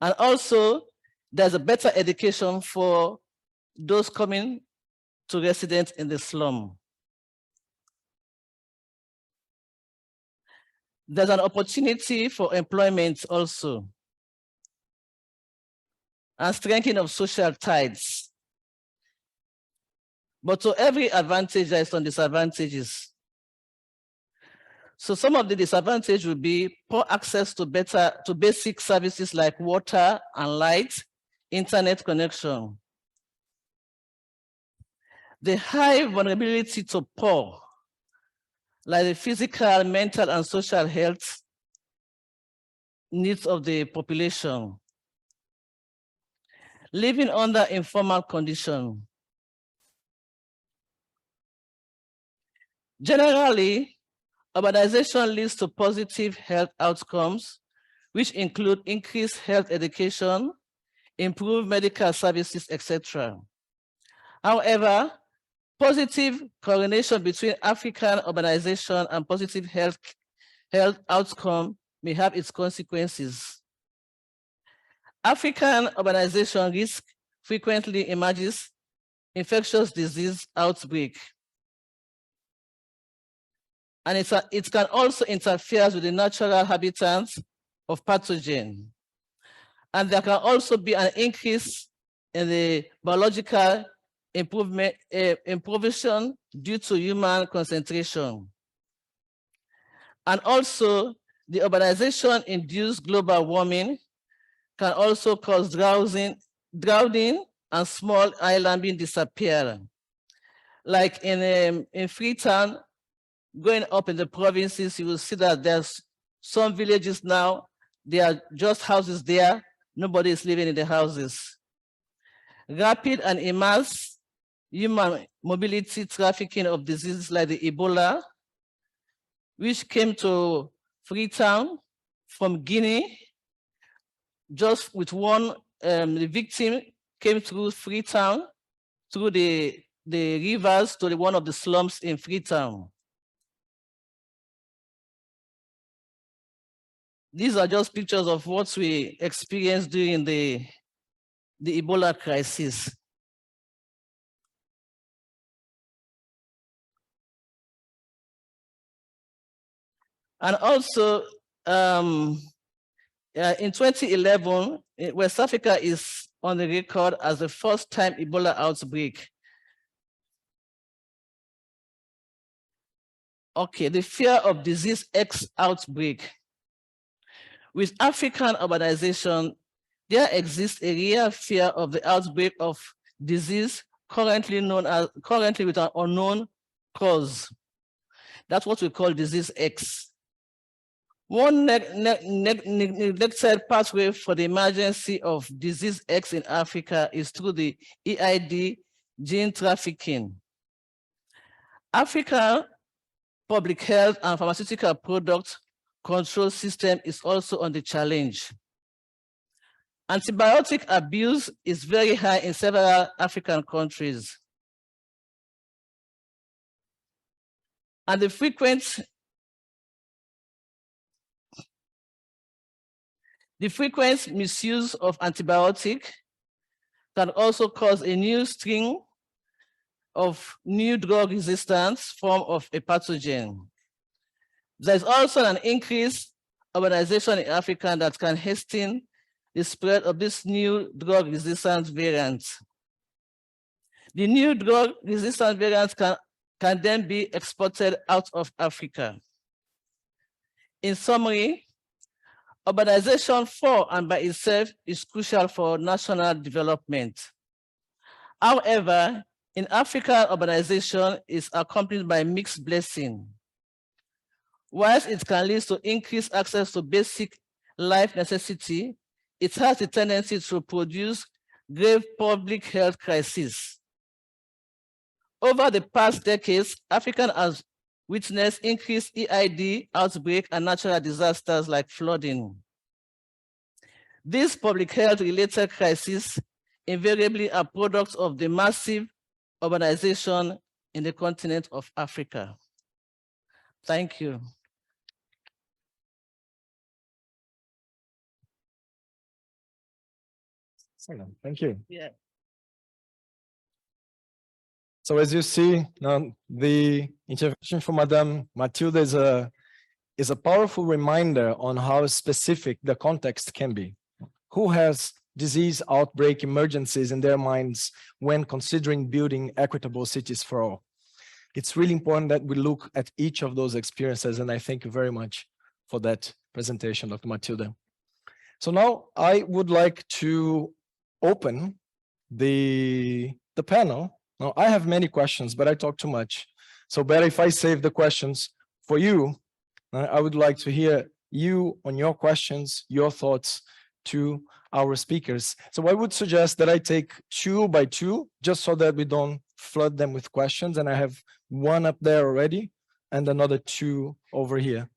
And also, there's a better education for those coming to residents in the slum. There's an opportunity for employment also, and strengthening of social ties. But to every advantage, there are some disadvantages. So some of the disadvantages will be poor access to basic services like water and light, internet connection. The high vulnerability to poor, like the physical, mental, and social health needs of the population. Living under informal conditions. Generally, urbanization leads to positive health outcomes, which include increased health education, improved medical services, etc. However, positive correlation between African urbanization and positive health outcome may have its consequences. African urbanization risk frequently emerges infectious disease outbreak. And it can also interfere with the natural habitats of pathogen. And there can also be an increase in the biological improvisation due to human concentration. And also the urbanization-induced global warming can also cause drowning and small island being disappear. Like in Freetown, going up in the provinces, you will see that there's some villages now, there are just houses there, nobody is living in the houses. Rapid and immense human mobility trafficking of diseases like the Ebola, which came to Freetown from Guinea, just with one, the victim came through Freetown, through the rivers to one of the slums in Freetown. These are just pictures of what we experienced during the Ebola crisis. And also, in 2011, West Africa is on the record as the first time Ebola outbreak. Okay, the fear of disease X outbreak. With African urbanization, there exists a real fear of the outbreak of disease currently with an unknown cause. That's what we call disease X. One neglected pathway for the emergency of disease X in Africa is through the EID gene trafficking. Africa public health and pharmaceutical product control system is also on the challenge. Antibiotic abuse is very high in several African countries. And the frequent misuse of antibiotic can also cause a new string of new drug resistance form of a pathogen. There's also an increased urbanization in Africa that can hasten the spread of this new drug resistant variants. The new drug resistant variants can then be exported out of Africa. In summary, urbanization for and by itself is crucial for national development. However, in Africa, urbanization is accompanied by mixed blessing. Whilst it can lead to increased access to basic life necessity, it has the tendency to produce grave public health crises. Over the past decades, Africa has witnessed increased EID outbreak and natural disasters like flooding. These public health related crises invariably are products of the massive urbanization in the continent of Africa. Thank you. Thank you. Yeah. So as you see, the intervention from Madame Matilda is a powerful reminder on how specific the context can be. Who has disease outbreak emergencies in their minds when considering building equitable cities for all? It's really important that we look at each of those experiences, and I thank you very much for that presentation, Dr. Matilda. So now I would like to open the panel. Now, I have many questions, but I talk too much. So better if I save the questions for you. I would like to hear you on your questions, your thoughts to our speakers. So I would suggest that I take 2 by 2, just so that we don't flood them with questions. And I have 1 up there already and another 2 over here.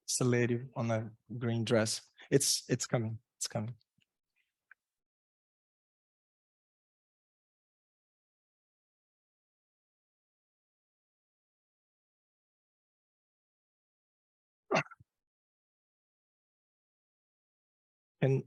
It's a lady on a green dress. It's coming. It's coming. And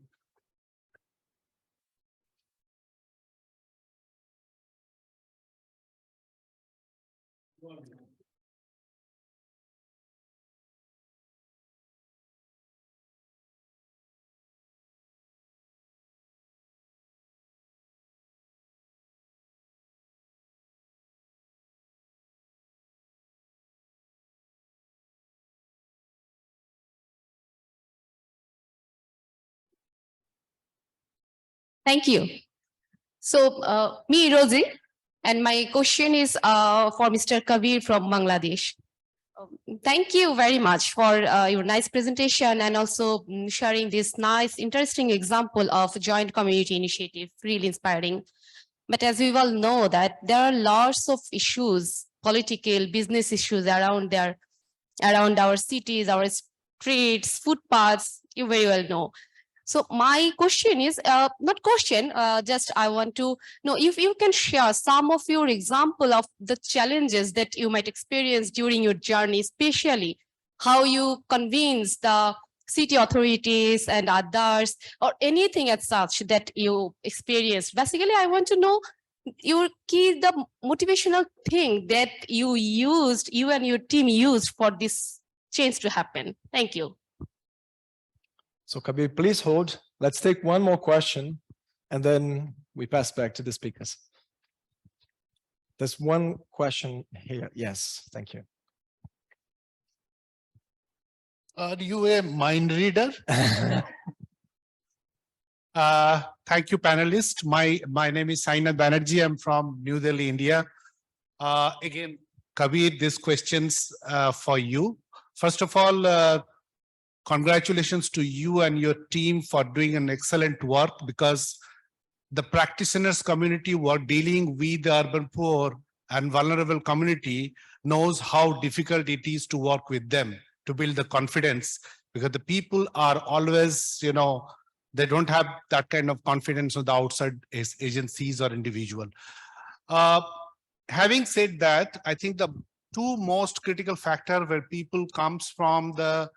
Thank you. So, me, Rosie, and my question is for Mr. Kabir from Bangladesh. Thank you very much for your nice presentation and also sharing this nice, interesting example of joint community initiative, really inspiring. But as we all know that there are lots of issues, political, business issues around there, around our cities, our streets, footpaths, you very well know. So my question is, not question, just I want to know if you can share some of your example of the challenges that you might experience during your journey, especially how you convince the city authorities and others or anything as such that you experienced. Basically, I want to know your key, the motivational thing that you used, you and your team used for this change to happen. Thank you. so Kabir, please hold. Let's take one more question and then we pass back to the speakers. There's one question here. Yes, thank you. Are you a mind reader? Thank you, panelists. My name is Sainath Banerjee. I'm from New Delhi, India. Again, Kabir, these questions for you. First of all, congratulations to you and your team for doing an excellent work, because the practitioners community who are dealing with the urban poor and vulnerable community knows how difficult it is to work with them, to build the confidence, because the people are always, you know, they don't have that kind of confidence on the outside agencies or individual. Having said that, I think the two most critical factors where people comes from the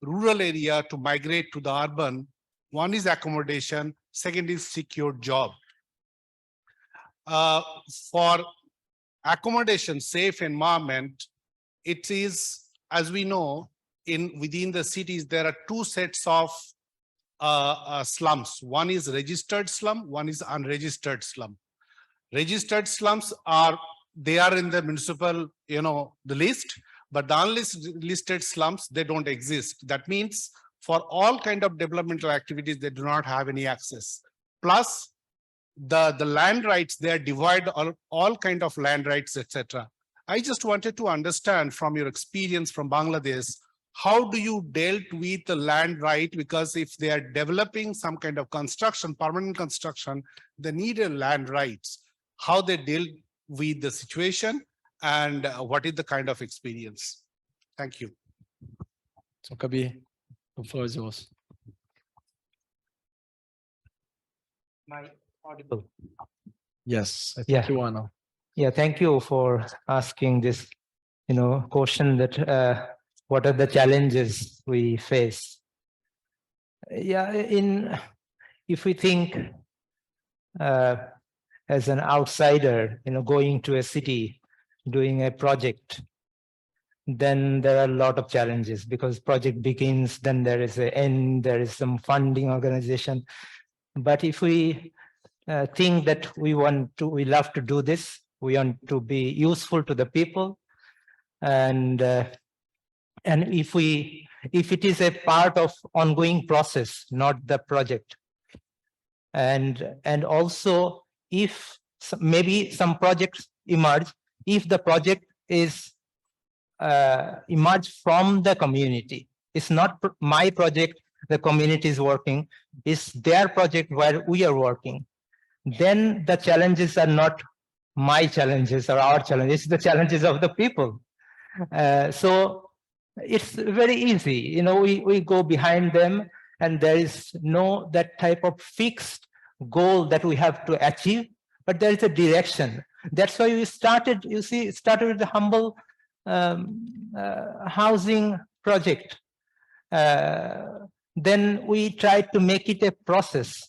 rural area to migrate to the urban, one is accommodation, second is secure job. For accommodation, safe environment, it is, as we know, within the cities, there are two sets of slums. One is registered slum, one is unregistered slum. Registered slums are in the municipal, the list, but the unlisted slums, they don't exist. That means for all kind of developmental activities, they do not have any access. Plus, the land rights, they are divided all kind of land rights, etc. I just wanted to understand from your experience from Bangladesh, how do you dealt with the land right? Because if they are developing some kind of construction, permanent construction, they need a land rights. How they deal with the situation and what is the kind of experience? Thank you. So Kabir, the floor is yours. My audible. Yes, I think Yeah. you are now. Yeah, thank you for asking this, question that what are the challenges we face? Yeah, if we think as an outsider, going to a city, doing a project, then there are a lot of challenges because project begins, then there is an end, there is some funding organization. But if we think that we love to do this, we want to be useful to the people, and if it is a part of ongoing process, not the project, and also if maybe some projects emerge, if the project is emerge from the community, it's not my project, the community is working, it's their project where we are working, then the challenges are not my challenges or our challenges, it's the challenges of the people. So it's very easy, we go behind them, and there is no that type of fixed goal that we have to achieve, but there is a direction. That's why we started, started with the humble housing project. then we tried to make it a process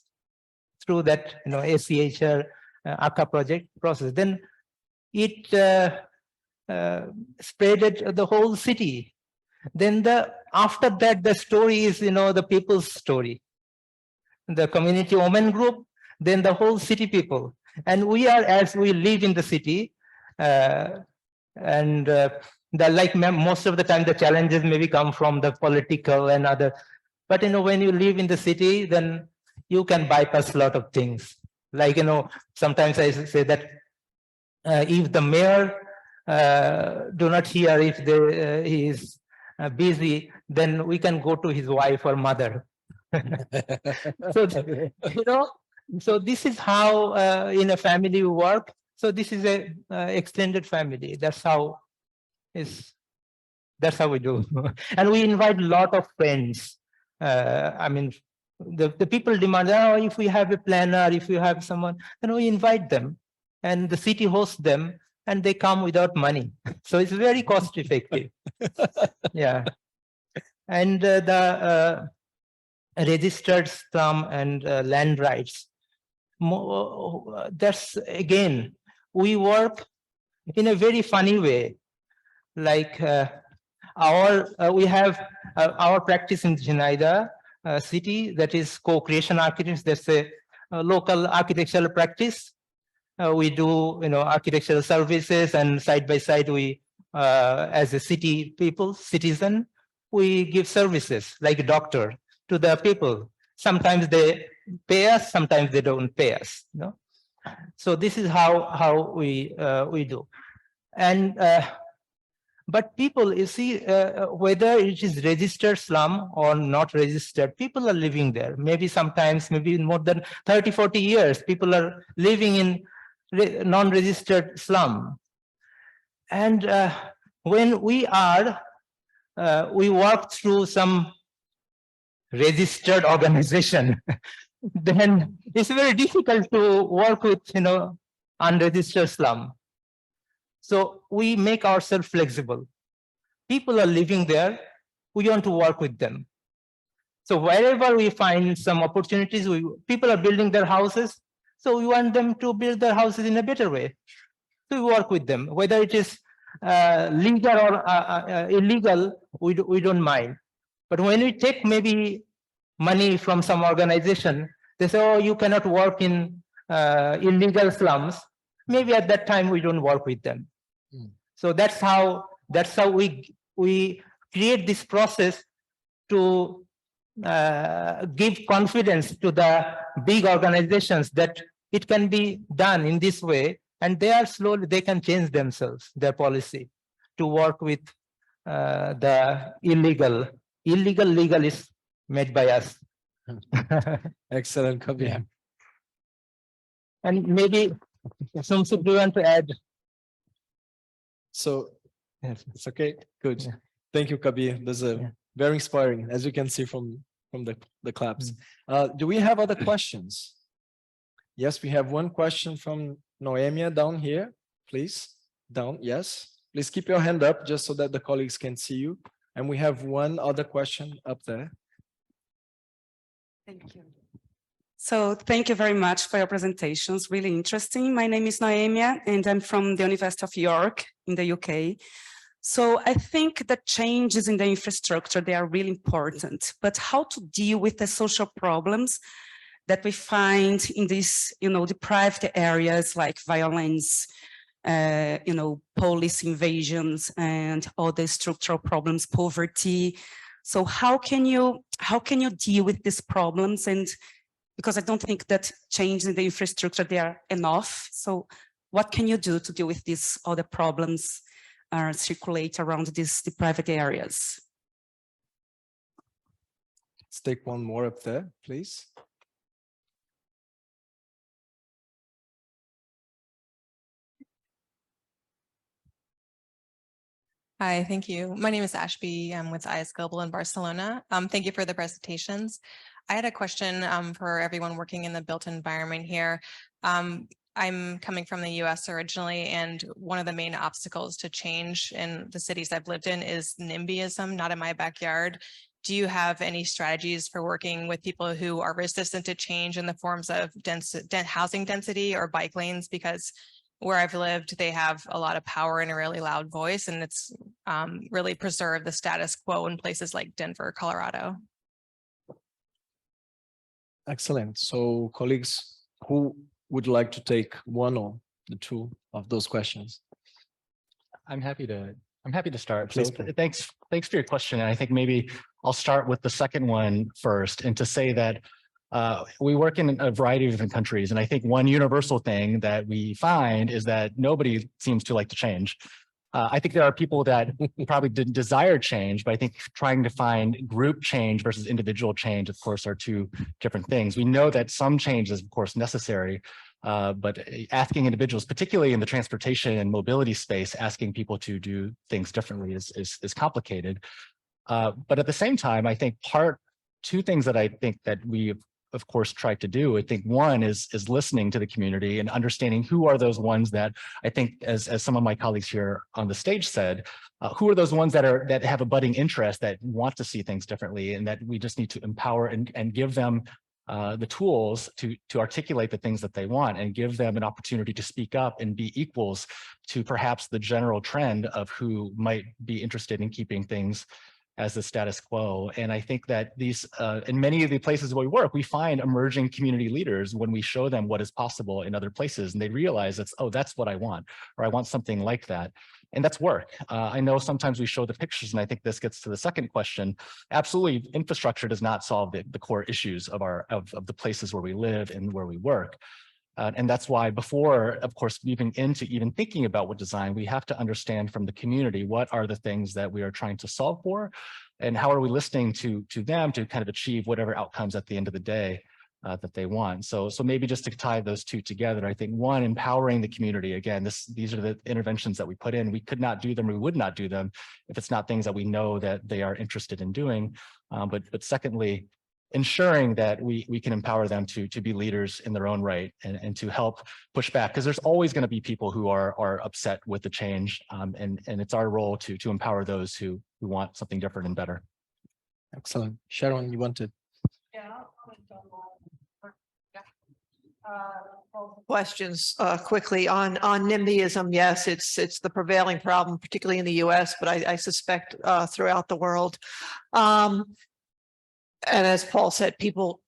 through that, ACHR ACA project process. Then it spreaded the whole city. Then after that, the story is, the people's story. The community women group, then the whole city people. And we are, as we live in the city, most of the time, the challenges maybe come from the political and other. But, when you live in the city, then you can bypass a lot of things. Like, sometimes I say that if the mayor do not hear if he is busy, then we can go to his wife or mother. So, so this is how in a family we work. So this is a extended family. That's how we do. And we invite a lot of friends. I mean, the people demand, if we have a planner, if you have someone, then we invite them, and the city hosts them, and they come without money. So it's very cost effective. Yeah. And the registered slum and land rights. That's, again, we work in a very funny way. Like we have our practice in Jinaida city, that is co-creation architects. That's a local architectural practice. We do, architectural services, and side by side, we, as a citizen, we give services like a doctor to the people. Sometimes they pay us, sometimes they don't pay us. So this is how we do. And but people, you see, whether it is registered slum or not registered, people are living there. Maybe sometimes, maybe more than 30, 40 years, people are living in non-registered slum. And when we work through some registered organization, then it's very difficult to work with, unregistered slum. So we make ourselves flexible. People are living there. We want to work with them. So wherever we find some opportunities, people are building their houses. So we want them to build their houses in a better way. So we work with them, whether it is legal or illegal, we don't mind. But when we take maybe money from some organization, they say, oh, you cannot work in illegal slums. Maybe at that time we don't work with them. So that's how we create this process to give confidence to the big organizations that it can be done in this way, and they can change themselves, their policy, to work with the illegal. Legal is made by us. Excellent, Kabir. Yeah. And maybe Somsook, do you want to add? So, Yes. it's okay. Good. Yeah. Thank you, Kabir. That's very inspiring, as you can see from the claps. Do we have other questions? Yes, we have one question from Noemia down here. Please, down. Yes. Please keep your hand up just so that the colleagues can see you. And we have one other question up there. Thank you. So thank you very much for your presentations. Really interesting. My name is Noemia, and I'm from the University of York in the UK. So I think the changes in the infrastructure, they are really important, but how to deal with the social problems that we find in these, deprived areas like violence, police invasions and other structural problems, poverty. So how can you deal with these problems? And because I don't think that change in the infrastructure, they are enough. So what can you do to deal with these other problems circulate around these deprived areas? Let's take one more up there, please. Hi, thank you. My name is Ashby. I'm with IS Global in Barcelona. Thank you for the presentations. I had a question for everyone working in the built environment here. I'm coming from the US originally, and one of the main obstacles to change in the cities I've lived in is NIMBYism, not in my backyard. do you have any strategies for working with people who are resistant to change in the forms of housing density or bike lanes? Because where I've lived, they have a lot of power and a really loud voice, and it's really preserved the status quo in places like Denver, Colorado. Excellent. So colleagues, who would like to take one or the two of those questions? I'm happy to start. Please, So Paul. thanks for your question. And I think maybe I'll start with the second one first, and to say that we work in a variety of different countries. And I think one universal thing that we find is that nobody seems to like to change. I think there are people that probably didn't desire change, but I think trying to find group change versus individual change, of course, are two different things. We know that some change is, of course, necessary, but asking individuals, particularly in the transportation and mobility space, asking people to do things differently is complicated. But at the same time, I think two things that I think that we of course, tried to do. I think one is listening to the community and understanding who are those ones that I think, as some of my colleagues here on the stage said, who are those ones that have a budding interest, that want to see things differently, and that we just need to empower and give them the tools to articulate the things that they want, and give them an opportunity to speak up and be equals to perhaps the general trend of who might be interested in keeping things as the status quo. And I think that these, in many of the places where we work, we find emerging community leaders when we show them what is possible in other places, and they realize that's, oh, that's what I want, or I want something like that. And that's work. I know sometimes we show the pictures, and I think this gets to the second question. Absolutely, infrastructure does not solve the core issues of the places where we live and where we work. And that's why before, of course, moving into even thinking about what design, we have to understand from the community, what are the things that we are trying to solve for, and how are we listening to them to kind of achieve whatever outcomes at the end of the day that they want. So maybe just to tie those two together, I think one, empowering the community. Again, these are the interventions that we put in. We could not do them, we would not do them if it's not things that we know that they are interested in doing. But secondly, ensuring that we can empower them to be leaders in their own right, and to help push back, because there's always going to be people who are upset with the change, and it's our role to empower those who want something different and better. Excellent. Sharon, you wanted? Questions quickly on NIMBYism. Yes, it's the prevailing problem, particularly in the US, but I suspect throughout the world. And as Paul said, people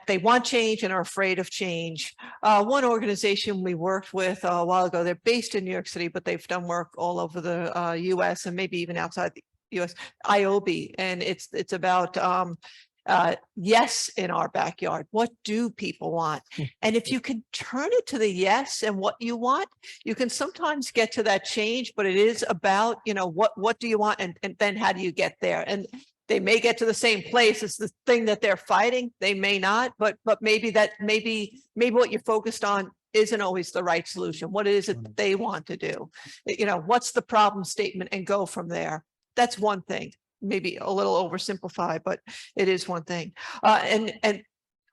they want change and are afraid of change. One organization we worked with a while ago, they're based in New York City, but they've done work all over the US and maybe even outside the US, IOB. And it's about yes in our backyard. What do people want? And if you can turn it to the yes and what you want, you can sometimes get to that change, but it is about, what do you want? And then how do you get there? And they may get to the same place as the thing that they're fighting. They may not, but maybe what you're focused on isn't always the right solution. What is it that they want to do? What's the problem statement, and go from there. That's one thing. Maybe a little oversimplified, but it is one thing. And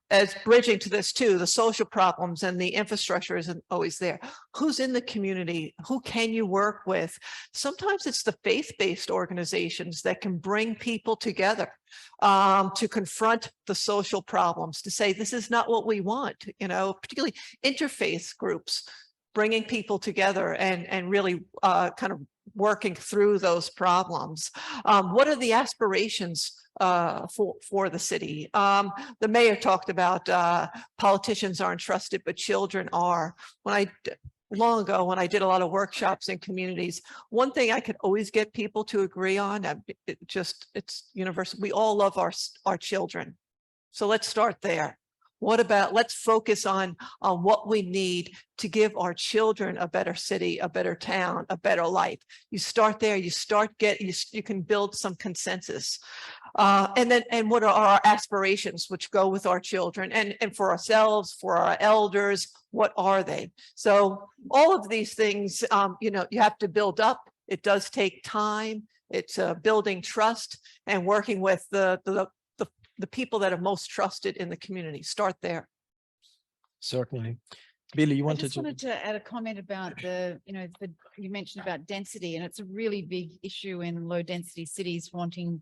as bridging to this too, the social problems and the infrastructure isn't always there. Who's in the community? Who can you work with? Sometimes it's the faith-based organizations that can bring people together to confront the social problems, to say, this is not what we want, particularly interfaith groups, bringing people together and really kind of working through those problems. What are the aspirations for the city? The mayor talked about politicians aren't trusted, but children are. Long ago, when I did a lot of workshops in communities, one thing I could always get people to agree on, it's universal. We all love our children. So let's start there. Let's focus on what we need to give our children a better city, a better town, a better life. You start there, you can build some consensus. And what are our aspirations, which go with our children, and for ourselves, for our elders, what are they? So all of these things, you have to build up. It does take time. It's building trust and working with the people that are most trusted in the community. Start there. Certainly. Billie, you I wanted just wanted to add a comment about you mentioned about density, and it's a really big issue in low density cities wanting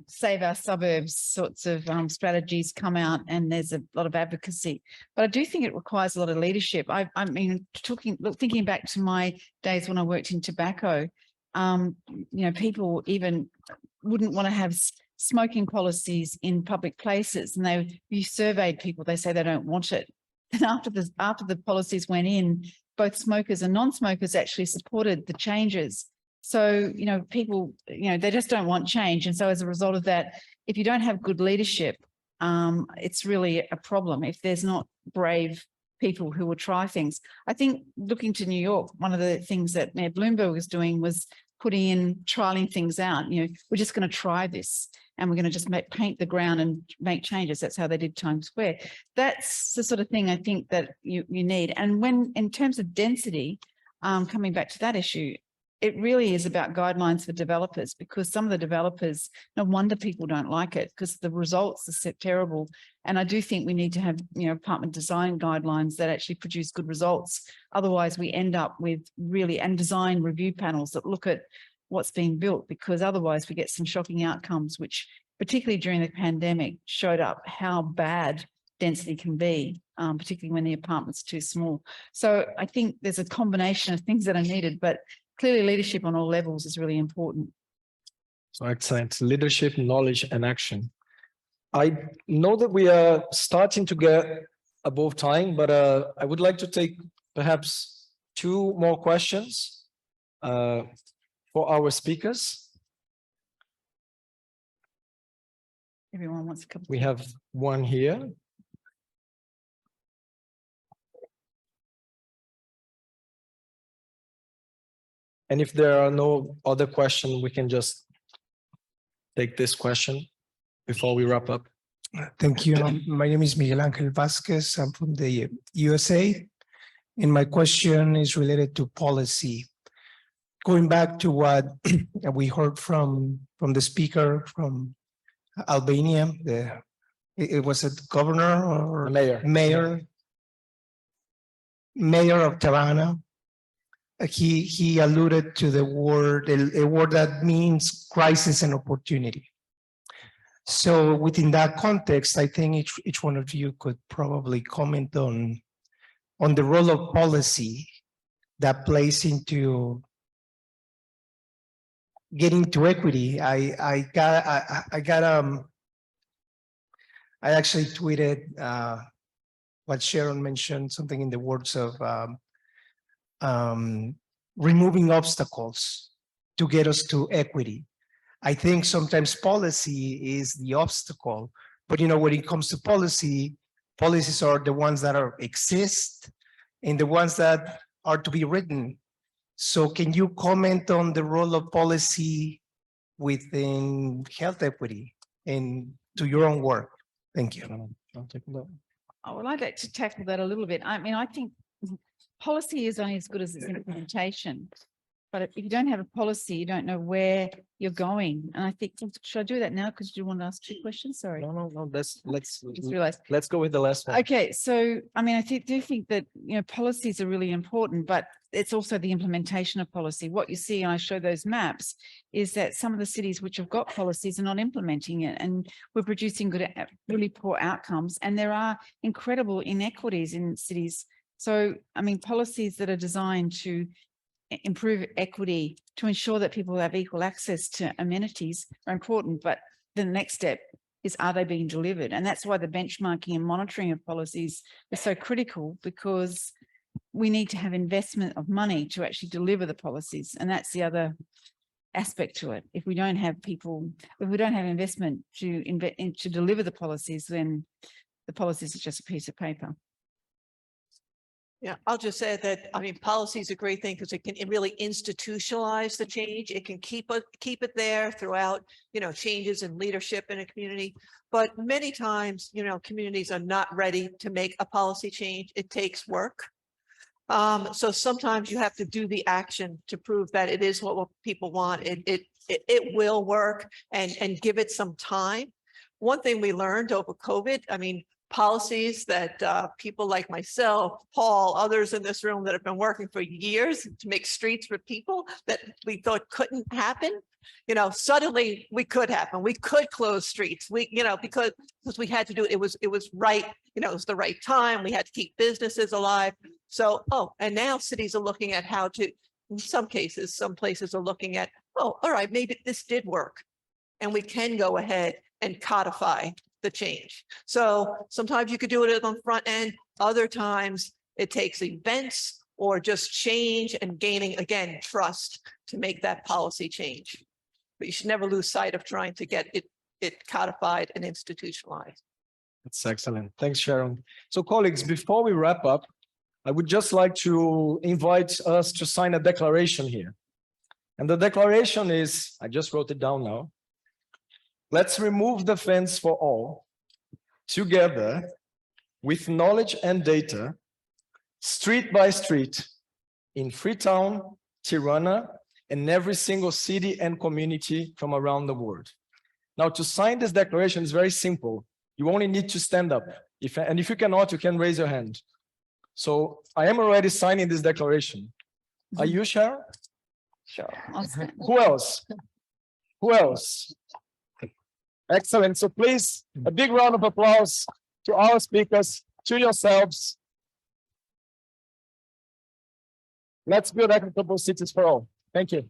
save our suburbs sorts of strategies come out, and there's a lot of advocacy. But I do think it requires a lot of leadership. I mean, thinking back to my days when I worked in tobacco, people even wouldn't want to have smoking policies in public places, and you surveyed people, they say they don't want it. And after the policies went in, both smokers and non-smokers actually supported the changes. So, people, they just don't want change. And so as a result of that, if you don't have good leadership, it's really a problem if there's not brave people who will try things. I think looking to New York, one of the things that Mayor Bloomberg was doing was trialing things out. We're just going to try this, and we're going to just paint the ground and make changes. That's how they did Times Square. That's the sort of thing I think that you need. And when, in terms of density, coming back to that issue, it really is about guidelines for developers, because some of the developers, no wonder people don't like it, because the results are terrible. And I do think we need to have, apartment design guidelines that actually produce good results. Otherwise, we end up with and design review panels that look at what's being built, because otherwise we get some shocking outcomes, which particularly during the pandemic showed up how bad density can be, particularly when the apartment's too small. So I think there's a combination of things that are needed, but clearly leadership on all levels is really important. So excellent. Leadership, knowledge, and action. I know that we are starting to get above time, but I would like to take perhaps 2 more questions for our speakers. Everyone wants to come. We have one here. And if there are no other questions, we can just take this question before we wrap up. Thank you. My name is Miguel Angel Vasquez. I'm from the USA. And my question is related to policy. Going back to what we heard from the speaker from Albania, it was a governor or mayor of Tirana. He alluded to the word, a word that means crisis and opportunity. So within that context, I think each one of you could probably comment on the role of policy that plays into getting to equity. I actually tweeted what Sharon mentioned, something in the words of removing obstacles to get us to equity. I think sometimes policy is the obstacle, but when it comes to policies are the ones that exist and the ones that are to be written. So can you comment on the role of policy within health equity and to your own work? Thank you. I would like to tackle that a little bit. I mean, I think policy is only as good as its implementation. But if you don't have a policy, you don't know where you're going. And I think, should I do that now? Because you want to ask 2 questions? Sorry. No. Let's go with the last one. Okay. So, I mean, I do think that, policies are really important, but it's also the implementation of policy. What you see, and I show those maps, is that some of the cities which have got policies are not implementing it. And we're producing really poor outcomes. And there are incredible inequities in cities. So, I mean, policies that are designed to improve equity, to ensure that people have equal access to amenities are important, but the next step is, are they being delivered? And that's why the benchmarking and monitoring of policies is so critical, because we need to have investment of money to actually deliver the policies. And that's the other aspect to it. If we don't have investment to deliver the policies, then the policies are just a piece of paper. Yeah, I'll just say that, I mean, policy is a great thing because it can really institutionalize the change. It can keep it there throughout, changes in leadership in a community. But many times, communities are not ready to make a policy change. It takes work. So sometimes you have to do the action to prove that it is what people want. It will work, and give it some time. One thing we learned over COVID, I mean, policies that people like myself, Paul, others in this room that have been working for years to make streets for people that we thought couldn't happen. You know, suddenly we could happen. We could close streets. We, you know, because we had to do it. It was right. You know, it was the right time. We had to keep businesses alive. So, and now cities are looking at how to, in some cases, some places are looking at, all right, maybe this did work. And we can go ahead and codify the change. So sometimes you could do it on the front end. Other times it takes events or just change and gaining, again, trust to make that policy change. But you should never lose sight of trying to get it codified and institutionalized. That's excellent. Thanks, Sharon. So colleagues, before we wrap up, I would just like to invite us to sign a declaration here. And the declaration is, I just wrote it down now. Let's remove the fence for all, together with knowledge and data, street by street, in Freetown, Tirana, and every single city and community from around the world. Now, to sign this declaration is very simple. You only need to stand up. And if you cannot, you can raise your hand. So I am already signing this declaration. Are you, Sharon? Sure. Who else? Who else? Excellent. So please, a big round of applause to our speakers, to yourselves. Let's build equitable cities for all. Thank you.